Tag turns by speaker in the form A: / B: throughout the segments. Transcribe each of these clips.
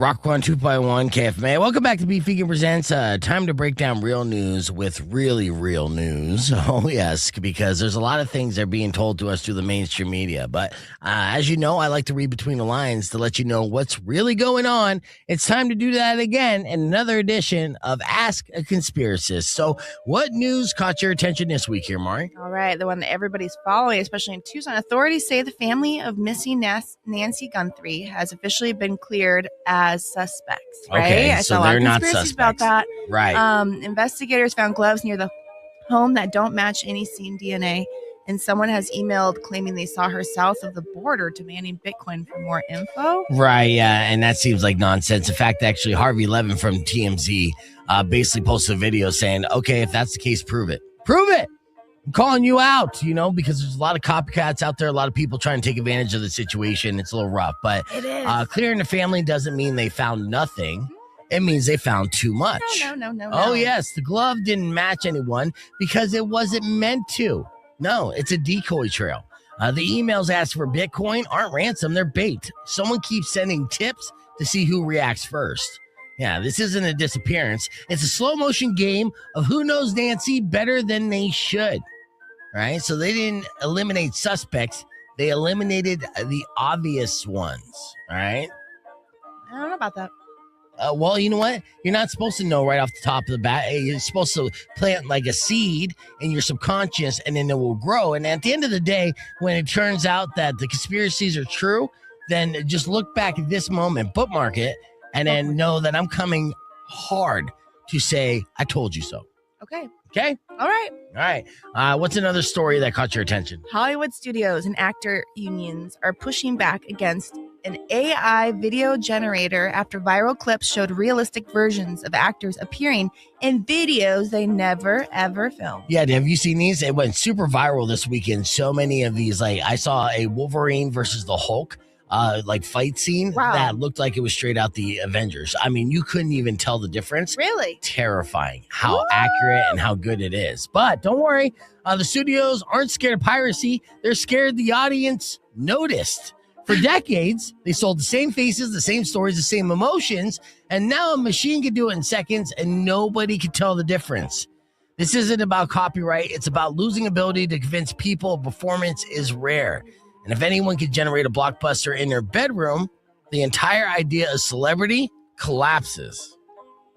A: Rocco on 2.1 KFMA. Welcome back to Beef Vegan Presents. Time to break down real news with really real news. Oh, yes, because there's a lot of things that are being told to us through the mainstream media. But as you know, I like to read between the lines to let you know what's really going on. It's time to do that again in another edition of Ask a Conspiracist. So, what news caught your attention this week here, Mari?
B: All right, the one that everybody's following, especially in Tucson. Authorities say the family of missing Nancy Guthrie has officially been cleared as suspects. Right?
A: Okay,
B: I
A: so
B: saw a lot
A: they're
B: of
A: not
B: conspiracies
A: suspects.
B: about that.
A: Right.
B: Investigators found gloves near the home that don't match any seen DNA, and someone has emailed claiming they saw her south of the border, demanding Bitcoin for more info.
A: Right, yeah, and that seems like nonsense. In fact, actually, Harvey Levin from TMZ basically posted a video saying, okay, if that's the case, prove it. Prove it! I'm calling you out, because there's a lot of copycats out there, a lot of people trying to take advantage of the situation. It's a little rough, but
B: It is.
A: clearing the family doesn't mean they found nothing. It means they found too much.
B: No.
A: Oh, yes, the glove didn't match anyone because it wasn't meant to. No, it's a decoy trail. The emails asked for Bitcoin aren't ransom, they're bait. Someone keeps sending tips to see who reacts first. Yeah, this isn't a disappearance. It's a slow motion game of who knows Nancy better than they should. Right? So they didn't eliminate suspects. They eliminated the obvious ones. All right?
B: I don't know about that.
A: Well, you know what? You're not supposed to know right off the top of the bat. You're supposed to plant like a seed in your subconscious and then it will grow. And at the end of the day, when it turns out that the conspiracies are true, then just look back at this moment, bookmark it, and then know that I'm coming hard to say, I told you so.
B: Okay.
A: Okay?
B: All
A: right. What's another story that caught your attention?
B: Hollywood studios and actor unions are pushing back against an AI video generator after viral clips showed realistic versions of actors appearing in videos they never, ever filmed.
A: Yeah, have you seen these? It went super viral this weekend. So many of these, like I saw a Wolverine versus the Hulk fight scene that looked like it was straight out the Avengers. I mean, you couldn't even tell the difference.
B: Really?
A: Terrifying how accurate and how good it is. But don't worry, the studios aren't scared of piracy. They're scared the audience noticed. For decades, they sold the same faces, the same stories, the same emotions, and now a machine can do it in seconds and nobody can tell the difference. This isn't about copyright. It's about losing ability to convince people performance is rare. And if anyone can generate a blockbuster in their bedroom, the entire idea of celebrity collapses.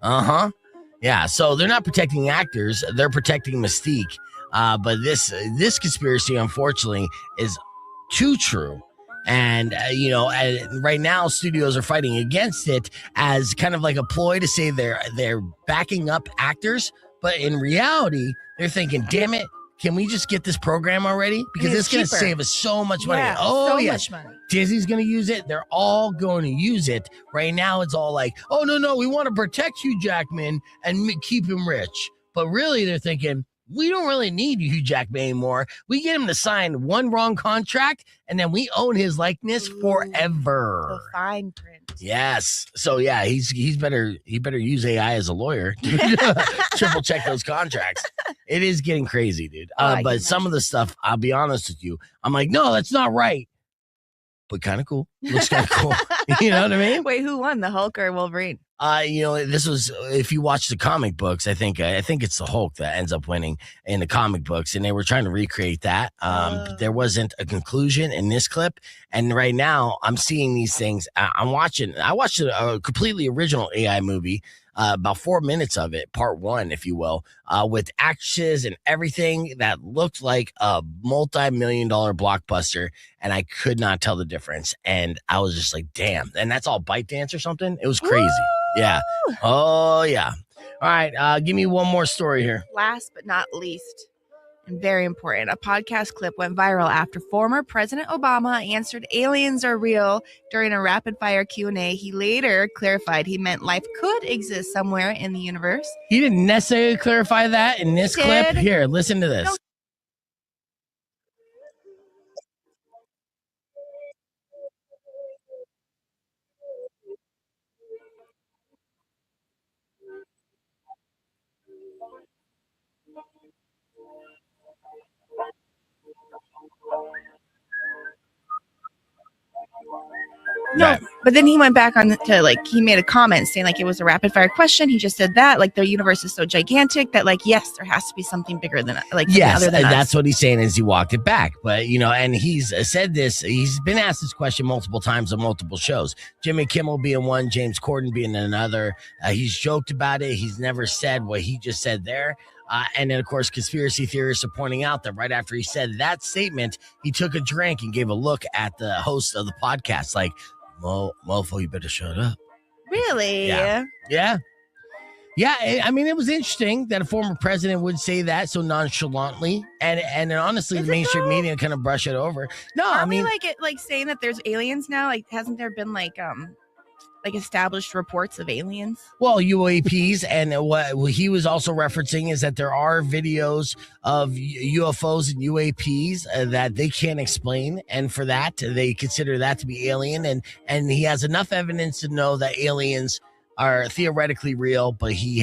A: Yeah, so they're not protecting actors. They're protecting mystique. But this conspiracy, unfortunately, is too true. And, right now studios are fighting against it as kind of like a ploy to say they're backing up actors. But in reality, they're thinking, damn it, can we just get this program already? Because it's going to save us so much money.
B: Yeah, much money.
A: Disney's going to use it. They're all going to use it. Right now, it's all like, oh, no, we want to protect Hugh Jackman and keep him rich. But really, they're thinking, we don't really need Hugh Jackman anymore. We get him to sign one wrong contract, and then we own his likeness forever.
B: The fine print.
A: Yes. So yeah, he better use AI as a lawyer to triple check those contracts. It is getting crazy, dude. But some of the stuff, I'll be honest with you, I'm like, no, that's not right. But kind of cool. Looks kind of cool. You know what I mean?
B: Wait, who won, the Hulk or Wolverine?
A: This was, if you watch the comic books, I think it's the Hulk that ends up winning in the comic books, and they were trying to recreate that. But there wasn't a conclusion in this clip, and right now I'm seeing these things. I watched a completely original AI movie, about 4 minutes of it, part one, if you will, with actresses and everything that looked like a multi-million-dollar blockbuster, and I could not tell the difference. And I was just like, damn. And that's all ByteDance or something. It was crazy.
B: Woo!
A: Yeah. Oh, yeah. All right. Give me one more story here.
B: Last but not least, and very important, a podcast clip went viral after former President Obama answered aliens are real during a rapid-fire Q&A. He later clarified he meant life could exist somewhere in the universe.
A: He didn't necessarily clarify that in this clip. Here, listen to this.
B: No, But then he went back on to like, he made a comment saying like it was a rapid fire question. He just said that like the universe is so gigantic that like, yes, there has to be something bigger than like
A: yes,
B: other than
A: that's
B: us.
A: what he's saying as he walked it back. But and he's said this. He's been asked this question multiple times on multiple shows. Jimmy Kimmel being one, James Corden being another. He's joked about it. He's never said what he just said there. And then, of course, conspiracy theorists are pointing out that right after he said that statement, he took a drink and gave a look at the host of the podcast, like, mofo, you better shut up.
B: Really?
A: Yeah. I mean, it was interesting that a former president would say that so nonchalantly, and honestly, the mainstream media kind of brush it over. No,
B: Aren't we like saying that there's aliens now? Like, hasn't there been like established reports of aliens?
A: Well, UAPs, and what he was also referencing is that there are videos of UFOs and UAPs that they can't explain, and for that they consider that to be alien, and he has enough evidence to know that aliens are theoretically real, but he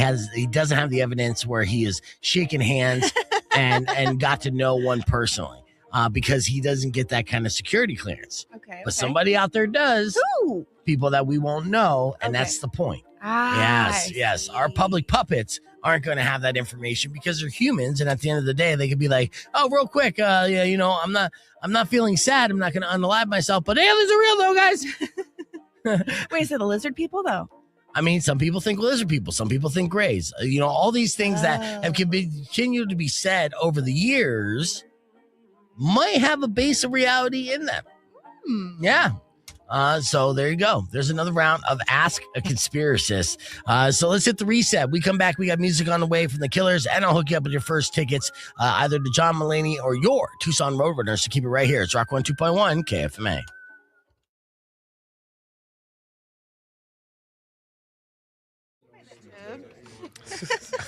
A: doesn't have the evidence where he is shaking hands and got to know one personally. Because he doesn't get that kind of security clearance.
B: Okay.
A: But somebody out there does.
B: Who?
A: People that we won't know, and that's the point. Yes. Our public puppets aren't going to have that information because they're humans, and at the end of the day, they could be like, "Oh, real quick, I'm not feeling sad. I'm not going to unalive myself, but aliens are real, though, guys."
B: Wait, so the lizard people, though?
A: I mean, some people think lizard people, some people think grays. All these things that have continued to be said over the years might have a base of reality in them. Yeah. So there you go. There's another round of Ask a Conspiracist. So let's hit the reset. We come back. We got music on the way from the Killers, and I'll hook you up with your first tickets, either to John Mulaney or your Tucson Roadrunners. So keep it right here. It's Rock 102.1 KFMA.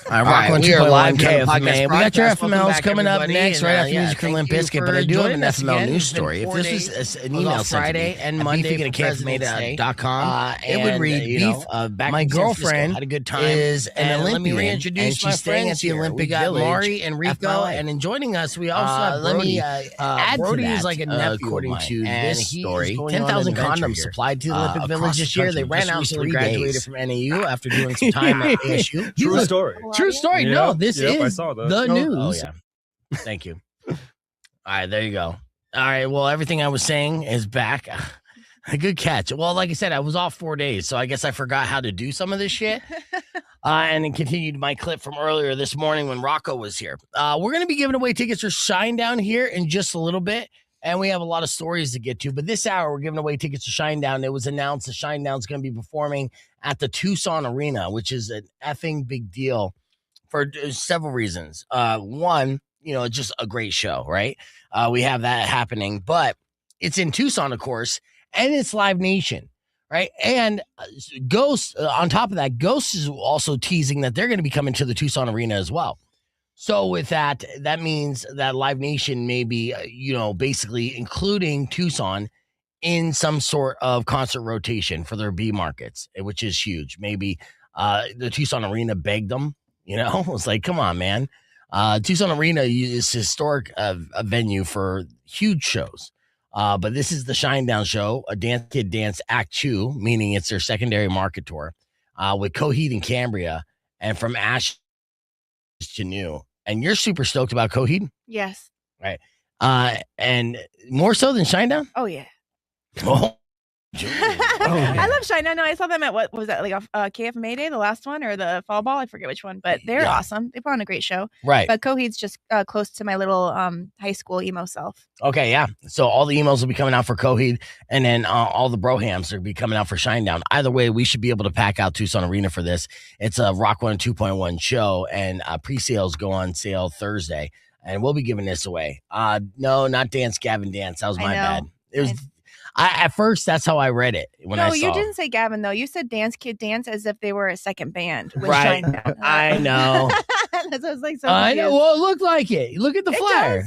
A: All right, we are live KFMA. We got your FMLs coming up next, right after music from Limp Bizkit. But I do have an FML news story. If this was an email Friday and Monday at KFMA.com, it would read, my girlfriend had a good time, is an Olympian, and she's staying at the Olympic Village. Maury and Rico, and joining us, we also have Brody. Brody is like a nephew, according to this story. 10,000 condoms supplied to the Olympic Village this year. They ran out in 3 days. Graduated from NAU after doing some time at ASU.
C: True story.
A: True story.
C: Yep.
A: No, this
C: I
A: is
C: saw that.
A: the news. Oh, yeah. Thank you. All right, there you go. All right, well, everything I was saying is back. A good catch. Well, like I said, I was off 4 days, so I guess I forgot how to do some of this shit. And then continued my clip from earlier this morning when Rocco was here. We're going to be giving away tickets for Shinedown here in just a little bit. And we have a lot of stories to get to. But this hour, we're giving away tickets to Shinedown. It was announced that Shinedown's going to be performing at the Tucson Arena, which is an effing big deal for several reasons. One, just a great show, right? We have that happening. But it's in Tucson, of course, and it's Live Nation, right? And Ghost, on top of that, Ghost is also teasing that they're going to be coming to the Tucson Arena as well. So with that means that Live Nation may be, basically including Tucson in some sort of concert rotation for their B markets, which is huge. Maybe the Tucson Arena begged them, it was like, come on, man. Tucson Arena is historic a venue for huge shows. But this is the Shinedown show, a Dance Kid Dance Act 2, meaning it's their secondary market tour with Coheed and Cambria, and from Ash to New. And you're super stoked about Coheed?
B: Yes.
A: Right. And more so than Shinedown?
B: Oh, yeah.
A: Oh,
B: I love Shinedown. No, I saw them at what was that, like a KFMA day, the last one, or the fall ball? I forget which one, but they're awesome. They put on a great show.
A: Right.
B: But Coheed's just close to my little high school emo self.
A: Okay, yeah. So all the emails will be coming out for Coheed, and then all the brohams will be coming out for Shinedown. Either way, we should be able to pack out Tucson Arena for this. It's a Rock 102.1 show, and pre-sales go on sale Thursday, and we'll be giving this away. No, not Dance Gavin Dance. That was my bad. It was. At first, that's how I read it when I saw.
B: No, you didn't say Gavin, though. You said Dance Kid Dance as if they were a second band.
A: Right. I know.
B: That was like so
A: I know. Well, it looked like it. Look at the flyer,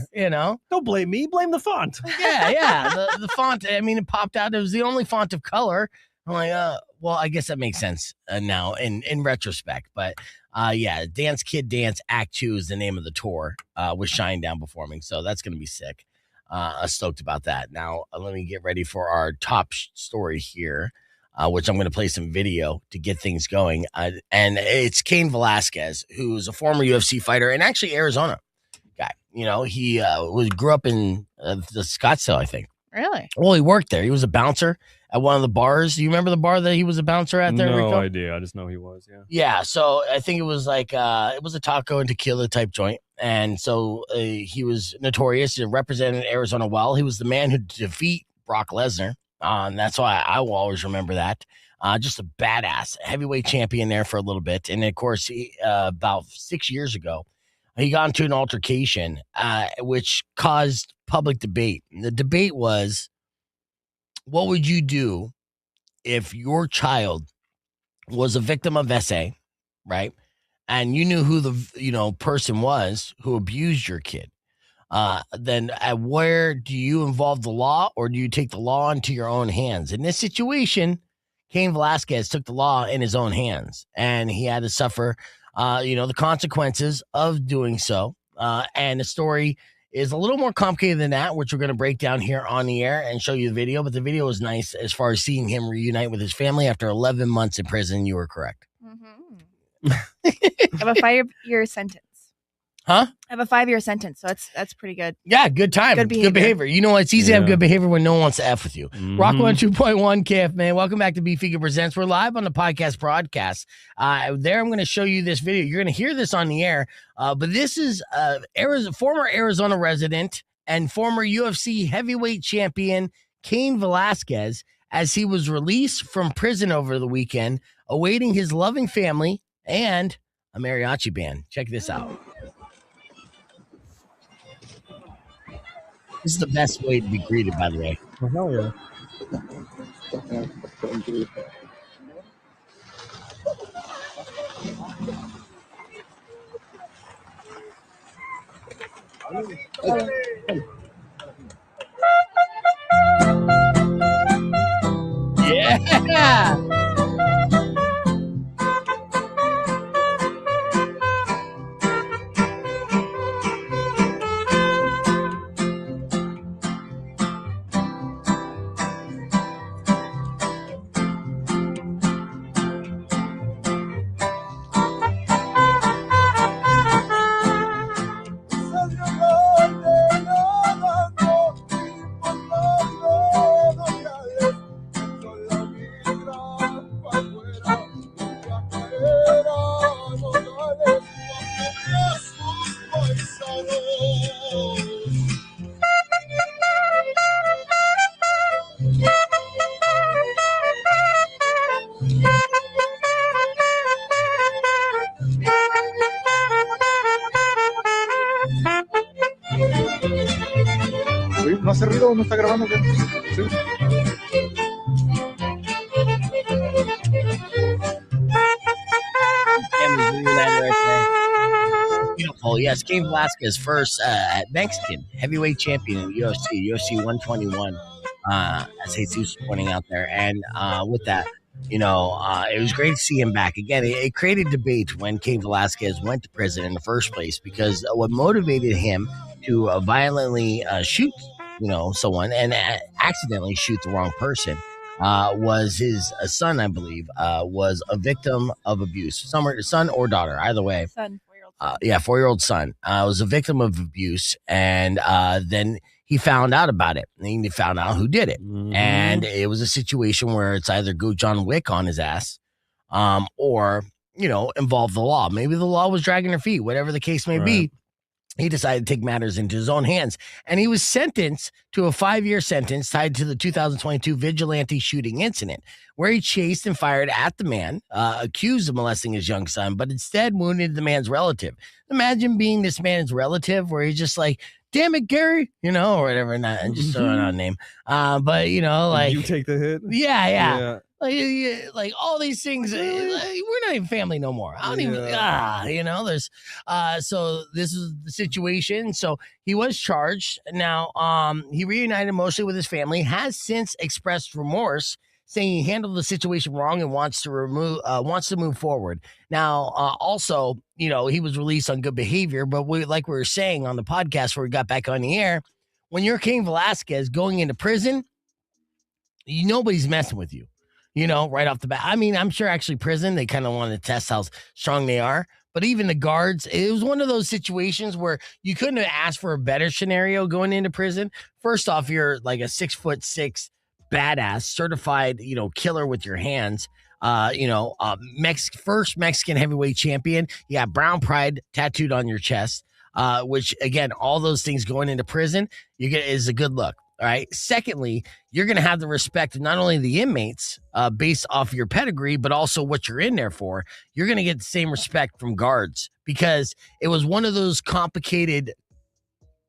C: Don't blame me. Blame the font.
A: Yeah. The font, I mean, it popped out. It was the only font of color. I'm like, well, I guess that makes sense now in retrospect. But Dance Kid Dance Act 2 is the name of the tour with Shinedown performing. So that's going to be sick. I'm stoked about that. Now, let me get ready for our top story here. which I'm going to play some video to get things going. And it's Cain Velasquez, who's a former UFC fighter and actually Arizona guy. He grew up in the Scottsdale, I think.
B: Really?
A: Well, he worked there. He was a bouncer at one of the bars. Do you remember the bar that he was a bouncer at there, Rico?
C: No idea. I just know he was, yeah.
A: Yeah, so I think it was like it was a taco and tequila type joint. And so he was notorious. He represented Arizona well. He was the man who defeat Brock Lesnar. That's why I will always remember that. Just a badass heavyweight champion there for a little bit. And of course, about 6 years ago, he got into an altercation, which caused public debate. The debate was, what would you do if your child was a victim of SA, right? And you knew who the person was who abused your kid? Then where do you involve the law, or do you take the law into your own hands? In this situation, Cain Velasquez took the law in his own hands, and he had to suffer the consequences of doing so. And the story is a little more complicated than that, which we're going to break down here on the air and show you the video. But the video was nice as far as seeing him reunite with his family after 11 months in prison. You were correct.
B: Mm-hmm. I have a 5-year sentence.
A: Huh?
B: I have a 5-year sentence, so that's pretty good.
A: Yeah, good time. Good behavior. You know, it's easy to have good behavior when no one wants to F with you.
C: Mm-hmm.
A: Rocco on 2.1 KF, man. Welcome back to Beefeager Presents. We're live on the podcast broadcast. There, I'm going to show you this video. You're going to hear this on the air, but this is former Arizona resident and former UFC heavyweight champion Cain Velasquez as he was released from prison over the weekend, awaiting his loving family and a mariachi band. Check this out. This is the best way to be greeted, by the way.
C: Oh, hell yeah.
A: Yeah.
D: ¿No hace ruido? ¿No está grabando? ¿Sí?
A: Beautiful. Yes, Cain Velasquez first Mexican heavyweight champion in UFC 121, as Jesus was pointing out there. And with that, it was great to see him back. Again, it created debate when Cain Velasquez went to prison in the first place, because what motivated him to violently shoot someone and accidentally shoot the wrong person was his son, I believe, was a victim of abuse. Son or daughter, either way.
B: Son, 4-year-old son.
A: 4-year-old son was a victim of abuse, and then he found out about it. And he found out who did it. Mm-hmm. And it was a situation where it's either go John Wick on his ass or, involve the law. Maybe the law was dragging their feet, whatever the case may be. He decided to take matters into his own hands, and he was sentenced to a 5-year sentence tied to the 2022 vigilante shooting incident, where he chased and fired at the man, accused of molesting his young son, but instead wounded the man's relative. Imagine being this man's relative, where he's just like, damn it, Gary, or whatever, and just throwing out a name. But, like...
C: You take the hit?
A: Yeah. Like all these things, we're not even family no more. I don't even, there's, so this is the situation. So he was charged. Now, he reunited mostly with his family, has since expressed remorse, saying he handled the situation wrong and wants to move forward. Now, also, he was released on good behavior, but like we were saying on the podcast where we got back on the air, when you're Cain Velasquez going into prison, nobody's messing with you. right off the bat. I mean, I'm sure actually prison, they kind of want to test how strong they are. But even the guards, it was one of those situations where you couldn't have asked for a better scenario going into prison. First off, you're like a 6'6" badass, certified, killer with your hands. First Mexican heavyweight champion. You got brown pride tattooed on your chest, which again, all those things going into prison, is a good look. All right. Secondly, you're going to have the respect of not only the inmates based off your pedigree, but also what you're in there for. You're going to get the same respect from guards because it was one of those complicated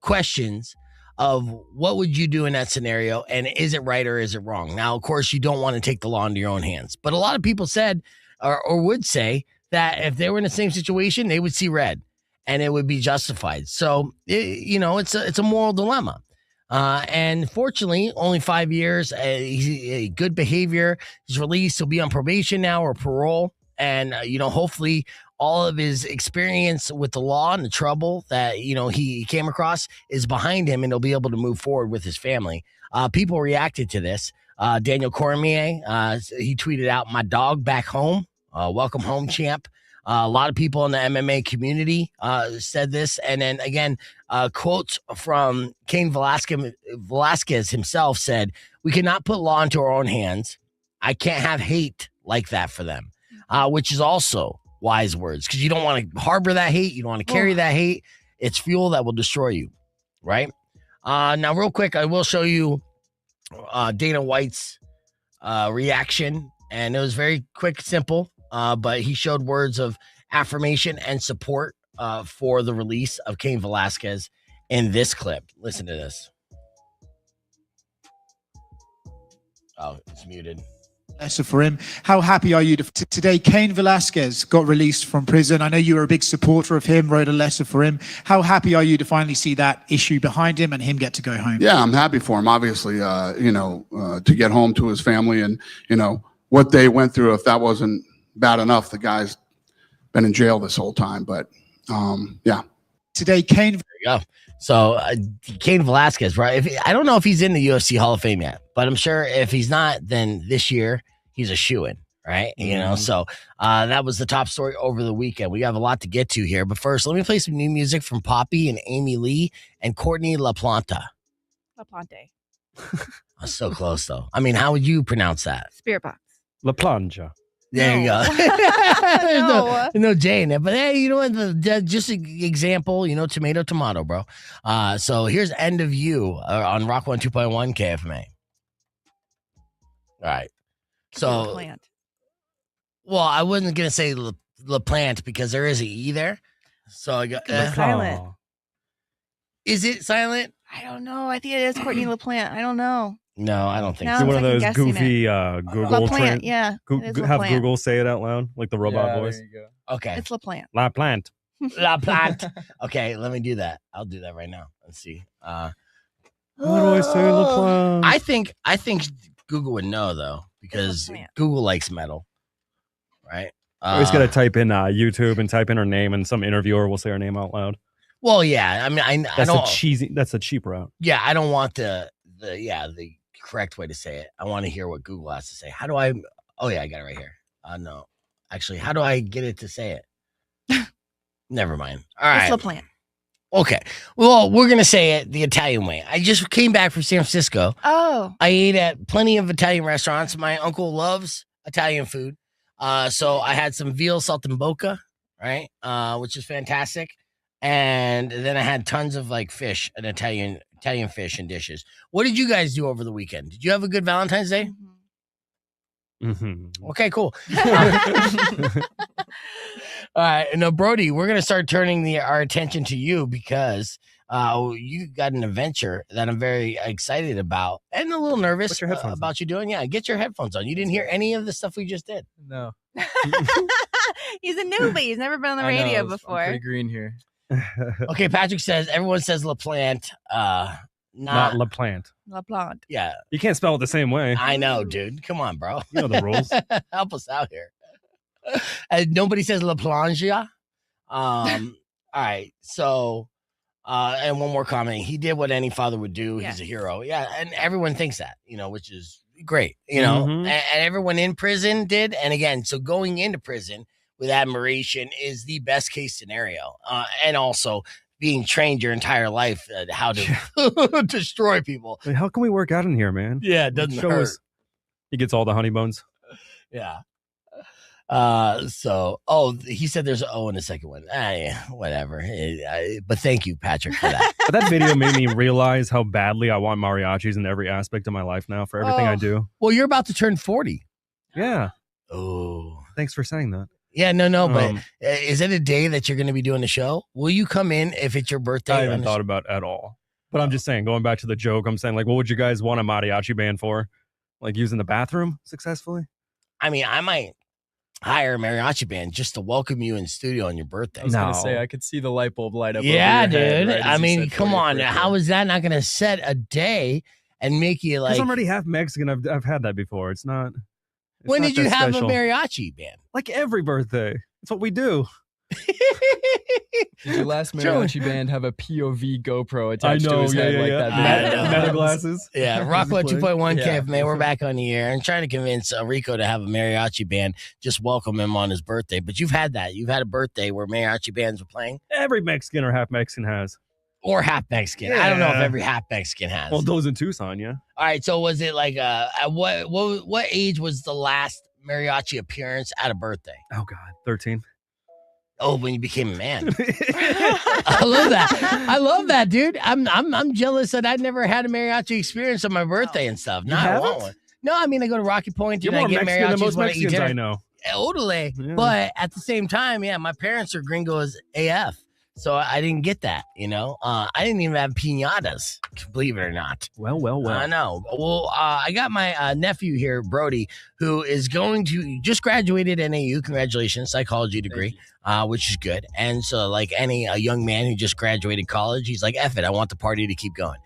A: questions of what would you do in that scenario and is it right or is it wrong? Now, of course, you don't want to take the law into your own hands, but a lot of people said or would say that if they were in the same situation, they would see red and it would be justified. So, it's a moral dilemma. And fortunately, only 5 years, he's a good behavior. He's released. He'll be on probation now or parole. And, hopefully all of his experience with the law and the trouble that, he came across is behind him and he'll be able to move forward with his family. People reacted to this. Daniel Cormier, he tweeted out, "My dog back home. Welcome home, champ." A lot of people in the MMA community said this. And then again, quotes from Cain Velasquez himself said, "We cannot put law into our own hands. I can't have hate like that for them," which is also wise words because you don't want to harbor that hate. You don't want to carry that hate. It's fuel that will destroy you, right? Now, real quick, I will show you Dana White's reaction. And it was very quick, simple. But he showed words of affirmation and support for the release of Cain Velasquez in this clip. Listen to this. Oh, it's muted.
E: So for him, how happy are you today? Cain Velasquez got released from prison. I know you were a big supporter of him, wrote a letter for him. How happy are you to finally see that issue behind him and him get to go home?
F: Yeah, I'm happy for him, obviously, to get home to his family and, what they went through. If that wasn't bad enough, the guy's been in jail this whole time. But yeah.
E: Today, Cain.
A: There you go. So Cain Velasquez, right? I don't know if he's in the UFC Hall of Fame yet, but I'm sure if he's not, then this year he's a shoo-in, right? So that was the top story over the weekend. We have a lot to get to here, but first, let me play some new music from Poppy and Amy Lee and Courtney LaPlante.
B: LaPlante.
A: Oh, so close though. I mean, how would you pronounce that?
B: Spirit box.
C: La Planja.
A: There you go. There's no J in it. But hey, you know what? Just an example, tomato, bro. So here's End of You on Rock 102.1 KFMA. All right. So,
B: Plant.
A: well, I wasn't going to say La Plante because there is an E there. So I got
B: silent.
C: Oh.
A: Is it silent?
B: I don't know. I think it is Courtney LaPlante. I don't know.
A: No, I don't think
B: No.
A: so.
C: Do one of those
B: second-guessing
C: goofy Google
B: LaPlante, yeah. It is
C: have
B: LaPlante.
C: Google say it out loud, like the robot voice.
A: Okay.
B: It's LaPlante.
C: La Plant.
A: La Plante. Okay, let me do that. I'll do that right now. Let's see.
C: How do I say La Plant?
A: I think Google would know though because
B: LaPlante.
A: Google likes metal, right?
C: I always got to type in YouTube and type in her name, and some interviewer will say her name out loud.
A: Well, yeah. I mean, I
C: That's
A: don't.
C: That's a cheap route.
A: Yeah, I don't want the correct way to say it. I want to hear what Google has to say. How do I? Oh yeah, I got it right here. No, actually, how do I get it to say it? Never mind. All right.
B: It's LaPlante.
A: Okay. Well, we're gonna say it the Italian way. I just came back from San Francisco.
B: Oh.
A: I ate at plenty of Italian restaurants. My uncle loves Italian food. So I had some veal saltimbocca, right? Which is fantastic. And then I had tons of like fish and Italian fish and dishes. What did you guys do over the weekend? Did you have a good Valentine's Day?
C: Mm-hmm.
A: Okay, cool. All right. Now, Brody, we're going to start turning our attention to you because you got an adventure that I'm very excited about and a little nervous
C: Put your headphones on.
A: about you doing. Yeah, get your headphones on. You didn't hear any of the stuff we just did.
G: No.
B: He's a newbie. He's never been on the
G: I know,
B: radio
G: I'm
B: before.
G: pretty green here.
A: Okay, Patrick says, everyone says LaPlante.
C: Not La Plant.
B: LaPlante.
A: Yeah,
C: You can't spell it the same way.
A: I know, dude. Come on, bro.
C: You know the rules.
A: Help us out here. Nobody says La Planja. All right. So, and one more comment. He did what any father would do.
B: Yeah.
A: He's a hero. Yeah. And everyone thinks that, which is great, you know,
C: Mhm.
A: and everyone in prison did. And again, so going into prison with admiration is the best case scenario. And also being trained your entire life how to destroy people.
C: Like, how can we work out in here, man?
A: Yeah, it doesn't
C: Show
A: hurt.
C: us. He gets all the honey bones.
A: Yeah. He said there's an O in the second one. Whatever. But thank you, Patrick, for that.
C: But that video made me realize how badly I want mariachis in every aspect of my life now for everything I do.
A: Well, you're about to turn 40.
C: Yeah.
A: Oh.
C: Thanks for saying that.
A: Yeah, no, but is it a day that you're going to be doing the show? Will you come in if it's your birthday?
C: I haven't thought about it at all. But I'm just saying, going back to the joke, I'm saying, like, what would you guys want a mariachi band for? Like, using the bathroom successfully?
A: I mean, I might hire a mariachi band just to welcome you in studio on your birthday.
G: I was going to say, I could see the light bulb light up.
A: Yeah,
G: over your head,
A: dude.
G: right,
A: I
G: as you
A: mean,
G: said
A: come
G: 40th
A: on.
G: birthday.
A: How is that not going to set a day and make you like...
C: Because I'm already half Mexican. I've had that before. It's not...
A: When did you have
C: special.
A: a mariachi band?
C: Like every birthday. That's what we do.
G: Did your last
A: Joey.
G: mariachi band have a POV GoPro attached to
C: I know,
G: his head
C: yeah,
G: like
C: yeah.
G: that?
A: I know.
C: Meta glasses.
A: Yeah, Rocco at 2.1
G: Yeah.
A: KF, man. We're back on the air and trying to convince Rico to have a mariachi band. Just welcome him on his birthday. But you've had that. You've had a birthday where mariachi bands were playing.
C: Every Mexican or half Mexican has.
A: Or half Mexican. I don't know if
C: Yeah.
A: every half Mexican has.
C: Well, those in Tucson, yeah.
A: All right. So was it like at what age was the last mariachi appearance at a birthday?
C: Oh, God. 13.
A: Oh, when you became a man. I love that. I love that, dude. I'm jealous that I never had a mariachi experience on my birthday and stuff.
C: You
A: No, I
C: haven't?
A: want one. No, I mean I go to Rocky Point
C: You're
A: and I
C: more
A: get
C: Mexican than
A: mariachis
C: most
A: when I eat
C: Mexicans
A: dinner.
C: I know.
A: Totally.
C: Yeah.
A: But at the same time, yeah, my parents are gringos AF. So I didn't get that, you know. I didn't even have piñatas, believe it or not.
C: Well.
A: I know. Well, I got my nephew here, Brody, who is going to just graduated NAU. Congratulations, psychology degree, which is good. And so, like any young man who just graduated college, he's like, "F it, I want the party to keep going."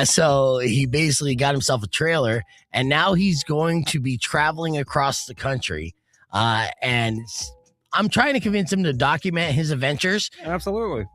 A: So he basically got himself a trailer, and now he's going to be traveling across the country, and I'm trying to convince him to document his adventures.
C: Absolutely.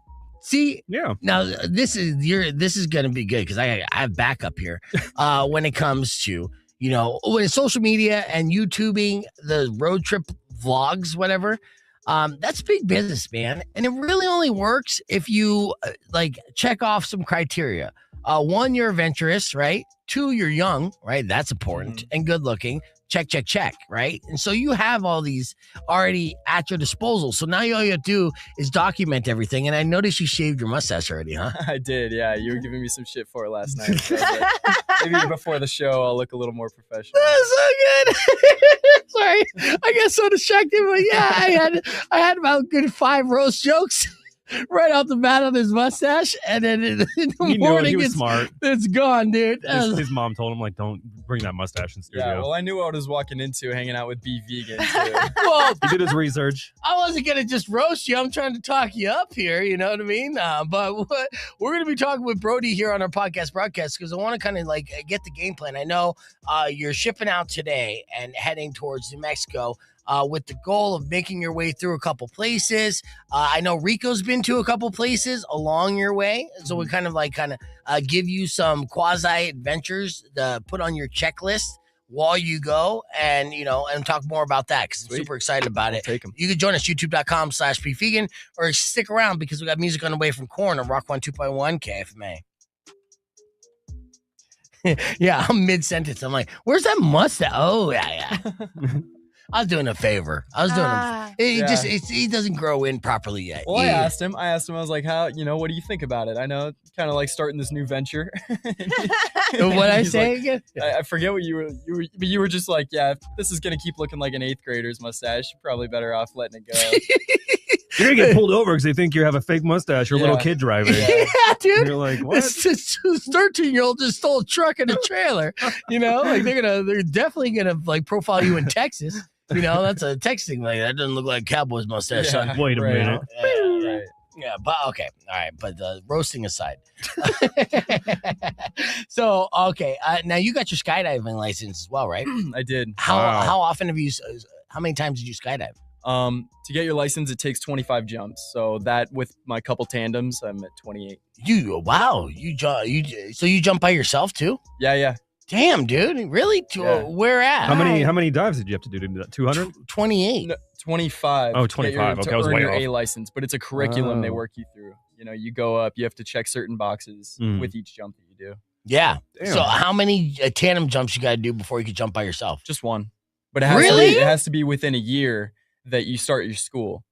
A: See,
C: Yeah.
A: now this is gonna be good because I have backup here. When it comes to when social media and YouTubing, the road trip vlogs, whatever. That's big business, man, and it really only works if you like check off some criteria. One, you're adventurous, right? Two, you're young, right? That's important, and good looking. Check, right? And so you have all these already at your disposal. So now all you have to do is document everything. And I noticed you shaved your mustache already, huh?
G: I did, yeah. You were giving me some shit for it last night. So I was like, maybe before the show, I'll look a little more professional.
A: That's so good. Sorry, I get so distracted, but yeah, I had about good 5 roast jokes right off the bat on his mustache, and then in the
C: He knew it.
A: morning
C: He was smart.
A: it's gone, dude.
C: His mom told him, like, don't bring that mustache in studio.
G: Yeah, well, I knew what I was walking into hanging out with B Vegan, too.
A: Well,
C: He did his research.
A: I wasn't gonna just roast you. I'm trying to talk you up here. You know what I mean? But we're gonna be talking with Brody here on our podcast broadcast because I want to kind of like get the game plan. I know you're shipping out today and heading towards New Mexico. With the goal of making your way through a couple places. I know Rico's been to a couple places along your way. So we kind of give you some quasi adventures to put on your checklist while you go and talk more about that because I'm super excited about it.
G: Take 'em.
A: You can join us, youtube.com/bevegan, or stick around because we got music on the way from Korn on Rock 102.1 KFMA. Yeah, I'm mid-sentence. I'm like, where's that mustache? Oh, yeah. I was doing a favor. He doesn't grow in properly yet.
G: Well, I asked him, I was like, what do you think about it? I know, kind of like starting this new venture.
A: What I
G: He's
A: say
G: like,
A: again?
G: I forget what you were just like, yeah, if this is going to keep looking like an 8th grader's mustache, you're probably better off letting it go.
C: You're going to get pulled over because they think you have a fake mustache or a little
G: Yeah.
C: kid driving.
A: Yeah, dude.
C: And you're like, what?
A: This 13-year-old just stole a truck and a trailer. Like they're definitely gonna like profile you in Texas. That's a texting like that doesn't look like a cowboy's mustache.
G: Yeah.
A: Son.
C: Wait a
G: Right.
C: minute.
G: Right.
A: Yeah, but okay, all right. But roasting aside, so okay. Now you got your skydiving license as well, right?
G: I did.
A: How often have you? How many times did you skydive?
G: To get your license, it takes 25 jumps. So that with my couple tandems, I'm at 28.
A: So you jump by yourself too?
G: Yeah.
A: Damn, dude. Really?
G: Yeah.
A: Where at?
C: How many dives did you have to do to do that? 200?
A: 28.
G: No, 25.
C: Oh,
G: to get
C: 25. Okay, I
G: to
C: was
G: earn
C: way
G: your
C: off.
G: A license, but it's a curriculum they
C: Oh.
G: work you through. You know, you go up, you have to check certain boxes with each jump that you do.
A: Yeah.
C: Damn.
A: So how many tandem jumps you got to do before you can jump by yourself?
G: Just one. But it has
A: Really?
G: to be, it has to be within a year that you start your school.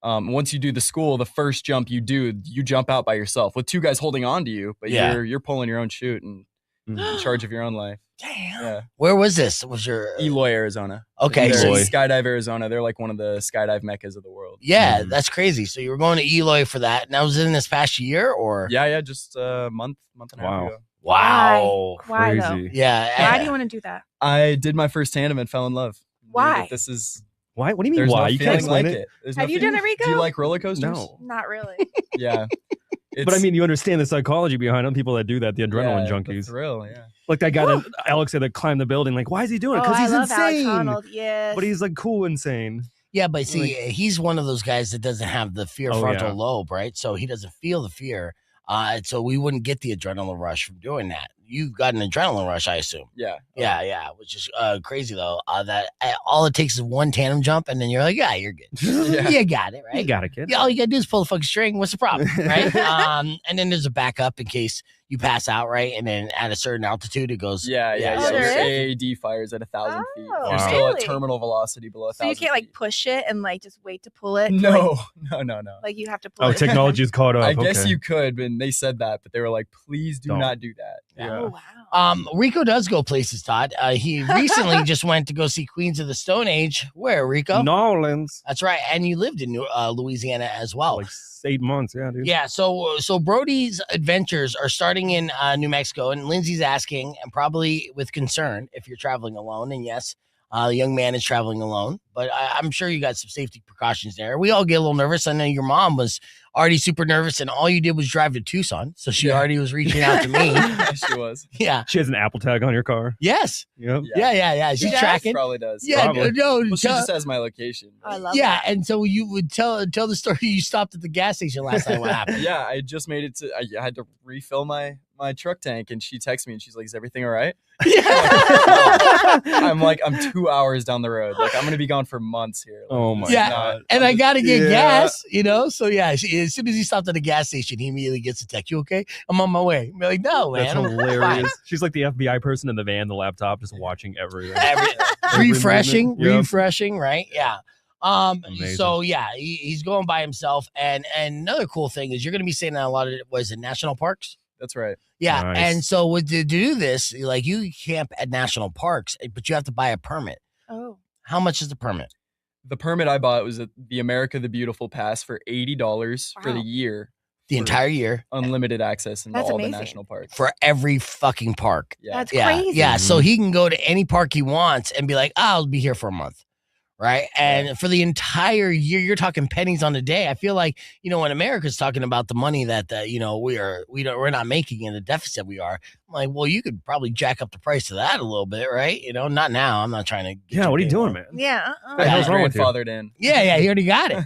G: Once you do the school, the first jump you do, you jump out by yourself with two guys holding on to you, but
A: Yeah.
G: you're pulling your own chute and in charge of your own life.
A: Damn.
G: Yeah.
A: Where was this? Was your
G: Eloy, Arizona.
A: Okay.
G: They're
A: So,
C: Eloy.
G: Skydive Arizona. They're like one of the skydive meccas of the world.
A: yeah, that's crazy. So you were going to Eloy for that. And that was in this past year or?
G: Yeah, just a month and a half
C: Wow.
G: ago.
A: Wow.
B: Why though?
C: Crazy.
A: Yeah.
B: Why do you want to do that?
G: I did my first tandem and fell in love. Knew
B: Why?
G: that This is
C: Why? What do you mean
G: there's
C: why?
G: no
C: You can't
G: feeling
C: explain
G: like
C: it.
G: it. There's
B: Have
G: no
B: you done
G: feeling-
B: it, Rico?
G: Do you like roller coasters?
C: No.
B: Not really.
G: Yeah.
C: But I mean, you understand the psychology behind them. People that do that, the adrenaline
G: The
C: junkies.
G: thrill, yeah.
C: Like that guy that Alex said that climbed the building. Like, why is he doing it? Because
B: I
C: he's
B: love Alex
C: insane.
B: Honnold. Yes.
C: But he's like cool insane.
A: Yeah, but see, he's one of those guys that doesn't have the fear
C: Oh,
A: frontal
C: yeah.
A: lobe, right? So he doesn't feel the fear. So we wouldn't get the adrenaline rush from doing that. You've got an adrenaline rush, I assume.
G: Yeah.
A: Yeah, which is crazy though. That all it takes is one tandem jump, and then you're like, yeah, you're good.
G: Yeah.
A: You got it, right?
C: You got it, kid.
A: Yeah, all you gotta do is pull the fucking string. What's the problem, right? And then there's a backup in case you pass out, right? And then at a certain altitude, it goes.
G: Yeah.
B: Oh,
G: Your
B: there
G: AAD fires at 1,000 feet.
B: Oh,
G: You're still at
B: really?
G: terminal velocity below 1,000
B: So you can't like
G: feet.
B: push it and like just wait to pull it.
G: No.
B: Like you have to pull
C: Oh,
B: it.
C: technology is caught up.
G: I guess
C: Okay.
G: you could, and they said that, but they were like, please do
C: Don't.
G: not do that.
C: Yeah.
B: Oh wow.
A: Rico does go places, Todd. He recently just went to go see Queens of the Stone Age. Where, Rico?
C: Nolans.
A: That's right. And you lived in Louisiana as well.
C: Like 8 months. Yeah, dude.
A: Yeah, so Brody's adventures are starting in New Mexico, and Lindsay's asking, and probably with concern, if you're traveling alone. And yes, the young man is traveling alone, but I'm sure you got some safety precautions there. We all get a little nervous. I know your mom was already super nervous, and all you did was drive to Tucson, so she already was reaching out to me.
G: She was.
A: Yeah.
C: She has an Apple tag on your car.
A: Yes.
C: Yep.
A: Yeah. She's
B: does?
A: tracking.
G: Probably does.
A: Yeah.
C: Probably.
A: No.
G: Well, she just has my location.
B: I love
A: Yeah,
B: that.
A: and so you would tell the story. You stopped at the gas station last night. What happened?
G: Yeah, I just made it to. I had to refill my truck tank, and she texted me, and she's like, "Is everything all right?" I'm like, I'm 2 hours down the road. Like, I'm gonna be gone for months here. Like,
C: Oh my
G: this is
A: Yeah,
G: not-
A: and
G: I'm
A: I
G: just-
A: got to get
C: Yeah.
A: gas, So yeah, as soon as he stopped at the gas station, he immediately gets a text. You okay? I'm on my way. I'm like, no, man.
C: That's
A: I'm
C: hilarious. She's like the FBI person in the van, the laptop, just watching everything.
A: fine. refreshing,
C: movement. Yep.
A: refreshing, right? Yeah.
C: Amazing.
A: So yeah, he's going by himself, and another cool thing is you're going to be staying at a lot of national parks.
G: That's right.
A: Yeah,
C: Nice.
A: and so to do this, like you camp at national parks, but you have to buy a permit.
B: Oh.
A: How much is the permit?
G: The permit I bought was the America the Beautiful Pass for $80 for the
B: Wow.
G: year,
A: The
G: For-
A: entire year
G: unlimited access into
B: That's
G: all the
B: amazing.
G: national parks.
A: for every fucking park.
G: Yeah.
B: That's
A: Yeah,
B: crazy.
A: yeah. So he can go to any park he wants and be like, I'll be here for a month. Right. And for the entire year, you're talking pennies on the day. I feel like, when America's talking about the money that, we're not making in the deficit we are. I'm like, well, you could probably jack up the price of that a little bit, right? Not now. I'm not trying to. Get
C: Yeah,
A: your
C: what are you
A: day
C: doing,
A: wrong.
C: man?
B: Yeah.
C: The
A: Yeah,
C: hell's wrong with you?
G: Grandfathered in.
A: Yeah, he already got it.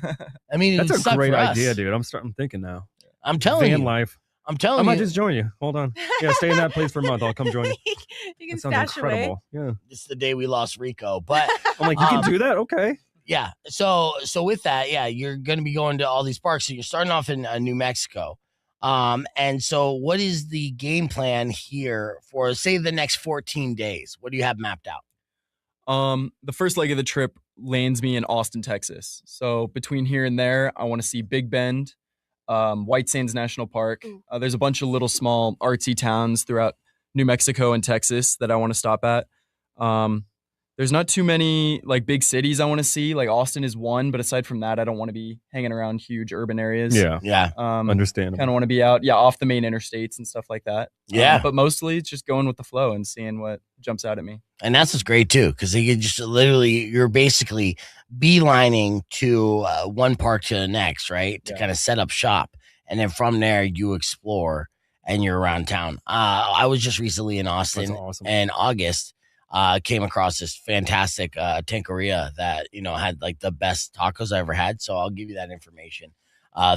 A: I mean,
C: That's
A: it
C: a
A: sucked
C: great
A: for us.
C: idea, dude. I'm thinking now.
A: I'm telling
C: Van
A: you.
C: life.
A: I'm
C: I
A: telling
C: might
A: you.
C: just join you. Hold on. Yeah, stay in that place for a month. I'll come join you.
B: You can
C: That sounds
B: stash away.
C: incredible. Yeah.
A: It's the day we lost Rico, but.
C: I'm like, you
A: Um,
C: can do that? Okay.
A: Yeah. So with that, yeah, you're going to be going to all these parks. So you're starting off in New Mexico. And so what is the game plan here for, say, the next 14 days? What do you have mapped out?
G: The first leg of the trip lands me in Austin, Texas. So between here and there, I want to see Big Bend, White Sands National Park. There's a bunch of little small artsy towns throughout New Mexico and Texas that I want to stop at. There's not too many like big cities I want to see. Like Austin is one, but aside from that, I don't want to be hanging around huge urban areas.
C: Yeah.
A: Yeah.
C: Understandable.
G: Kind of want to be out, off the main interstates and stuff like that.
A: Yeah.
G: But mostly it's just going with the flow and seeing what jumps out at me.
A: And that's what's great too, because you can just you're basically beelining to one park to the next, right? To
G: Yeah.
A: kind of set up shop. And then from there, you explore and you're around town. I was just recently in Austin
C: That's awesome.
A: in August. Came across this fantastic taqueria that had like the best tacos I ever had. So I'll give you that information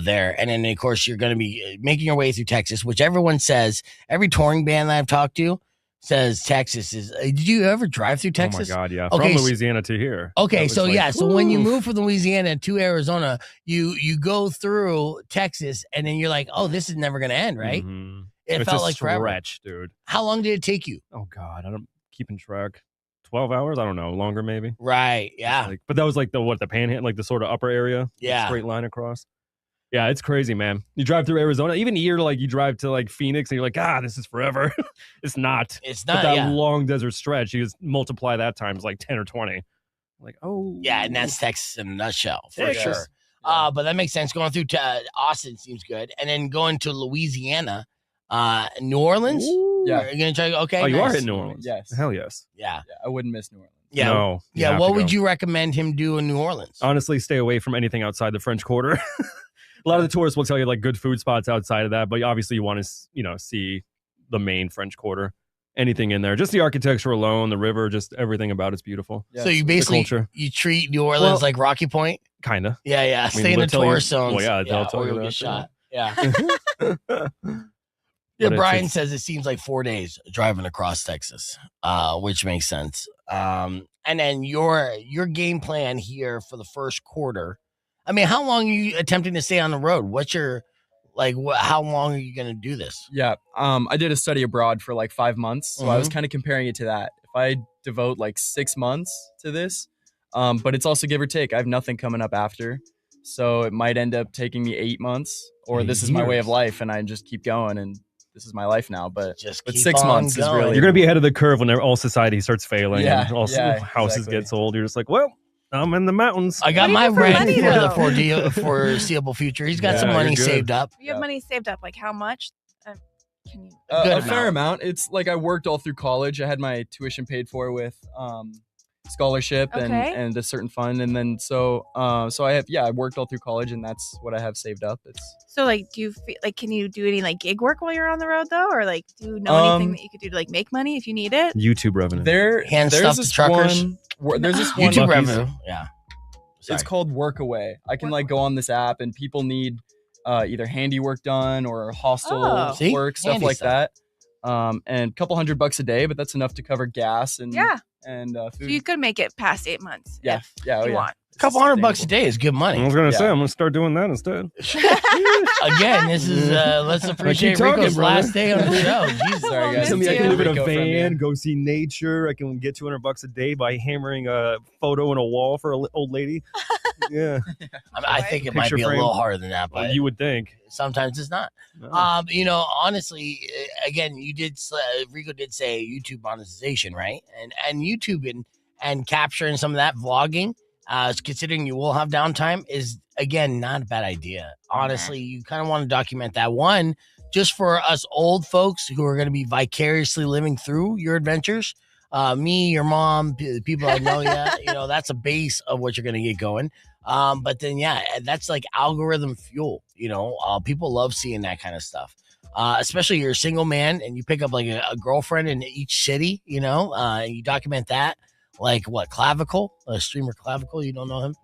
A: there. And then of course you're going to be making your way through Texas, which everyone says, every touring band that I've talked to says Texas is. Did you ever drive through Texas?
C: Oh my God, yeah.
A: Okay,
C: From Louisiana to here.
A: Okay, so so when you
C: oof.
A: move from Louisiana to Arizona, you go through Texas, and then you're like, oh, this is never gonna end, right?
C: Mhm.
A: It
C: It's
A: felt
C: a
A: like forever.
C: stretch, dude.
A: How long did it take you?
C: Oh God, I don't keeping track. 12 hours? I don't know, longer maybe.
A: Right. Yeah.
C: Like, but that was like the panhandle, like the sort of upper area. Like,
A: Yeah.
C: straight line across. Yeah, it's crazy, man. You drive through Arizona, even here, like you drive to like Phoenix, and you're like, this is forever. It's not.
A: It's
C: But
A: not.
C: that
A: Yeah.
C: long desert stretch, you just multiply that times like 10 or 20. Like, oh.
A: Yeah, and that's Texas in a nutshell for
C: Texas.
A: sure. But that makes sense. Going through Austin seems good, and then going to Louisiana, New Orleans.
C: Ooh.
G: Yeah.
A: Are you gonna try? Okay.
C: Oh, you are
A: nice.
C: hitting New Orleans.
G: Yes.
C: Hell yes.
A: Yeah.
G: Yeah, I wouldn't miss New Orleans.
A: Yeah.
C: No, you
A: Yeah.
C: have
A: What
C: to
A: would
C: go.
A: you recommend him do in New Orleans?
C: Honestly, stay away from anything outside the French Quarter. A lot of the tourists will tell you like good food spots outside of that, but obviously you want to, see the main French Quarter. Anything in there, just the architecture alone, the river, just everything about it's beautiful.
G: Yeah,
A: So you basically
C: culture.
A: you treat New Orleans like Rocky Point.
C: Kind of.
A: Yeah, yeah.
C: I mean,
A: Stay in the
C: they'll tell you-
A: tourist zones.
C: well, yeah, they'll tell
A: or
C: you
A: you'll
C: that,
A: get shot.
C: yeah.
A: Yeah.
C: But
A: Yeah,
C: it's-
A: Brian
C: it's-
A: says it seems like 4 days driving across Texas, which makes sense. And then your game plan here for the first quarter. I mean, how long are you attempting to stay on the road? What's your how long are you going to do this?
G: Yeah. I did a study abroad for like 5 months. So I was kind of comparing it to that. If I devote like 6 months to this, but it's also give or take. I have nothing coming up after. So it might end up taking me 8 months, or this is my way of life and I just keep going and this is my life now. But
A: Just
G: but
A: keep
G: 6
A: on
G: months is
A: going.
G: really
C: You're gonna be ahead of the curve when all society starts failing
G: Yeah,
C: and all
G: yeah,
C: houses
G: exactly.
C: get sold. You're just like, well, I'm in the mountains.
A: I got
B: What do you
A: my
B: do for
A: rent
B: money,
A: for the
B: though?
A: foreseeable future. He's got
C: Yeah,
A: some money
C: you're good.
A: saved up.
B: You have money saved up. Like how much? Can you?
A: Good
G: a fair
A: amount.
G: amount. It's like I worked all through college. I had my tuition paid for with scholarship
B: Okay.
G: and a certain fund, and then so I worked all through college, and that's what I have saved up. It's
B: So like, do you feel like can you do any like gig work while you're on the road though, or like do you know anything that you could do to like make money if you need it?
C: YouTube revenue.
A: Hand
G: there's
A: stuff to
G: this
A: truckers.
G: there's this one
A: YouTube
C: Buc-ee's.
A: revenue. Yeah. Sorry.
G: It's called Workaway. I can like go on this app and people need either handiwork done or hostel
B: Oh.
A: See?
G: work, stuff
A: Handy
G: like
A: stuff.
G: that. And a couple $100 a day, but that's enough to cover gas and
B: Yeah.
G: and
B: So
G: food.
B: you could make it past 8 months.
G: Yeah.
B: If
G: Yeah, oh
B: you
G: yeah.
B: want.
A: A couple $100 a day is good
C: I
A: money.
C: was gonna say
G: Yeah.
C: I'm gonna start doing that instead.
A: Again, this is let's appreciate
C: talking,
A: Rico's
C: brother.
A: last day on the show. Jesus.
G: Sorry, guys.
B: Miss
C: I can
B: you.
C: live in a
G: Rico from you.
C: van, go see nature. I can get $200 a day by hammering a photo in a wall for an old lady. Yeah,
A: I think it might
C: Picture
A: be a
C: frame.
A: little harder than that, but
C: you would think.
A: sometimes it's not.
C: No.
A: Honestly, again, Rico did say YouTube monetization, right? And YouTube and capturing some of that vlogging, considering you will have downtime, is again not a bad idea. Honestly, you kind of want to document that one just for us old folks who are going to be vicariously living through your adventures. Me, your mom, the people I know, that's a base of what you're going to get going. But then, that's like algorithm fuel. People love seeing that kind of stuff. Especially you're a single man and you pick up like a girlfriend in each city, and you document that. Like what, Clavicle, a streamer Clavicle? You don't know him?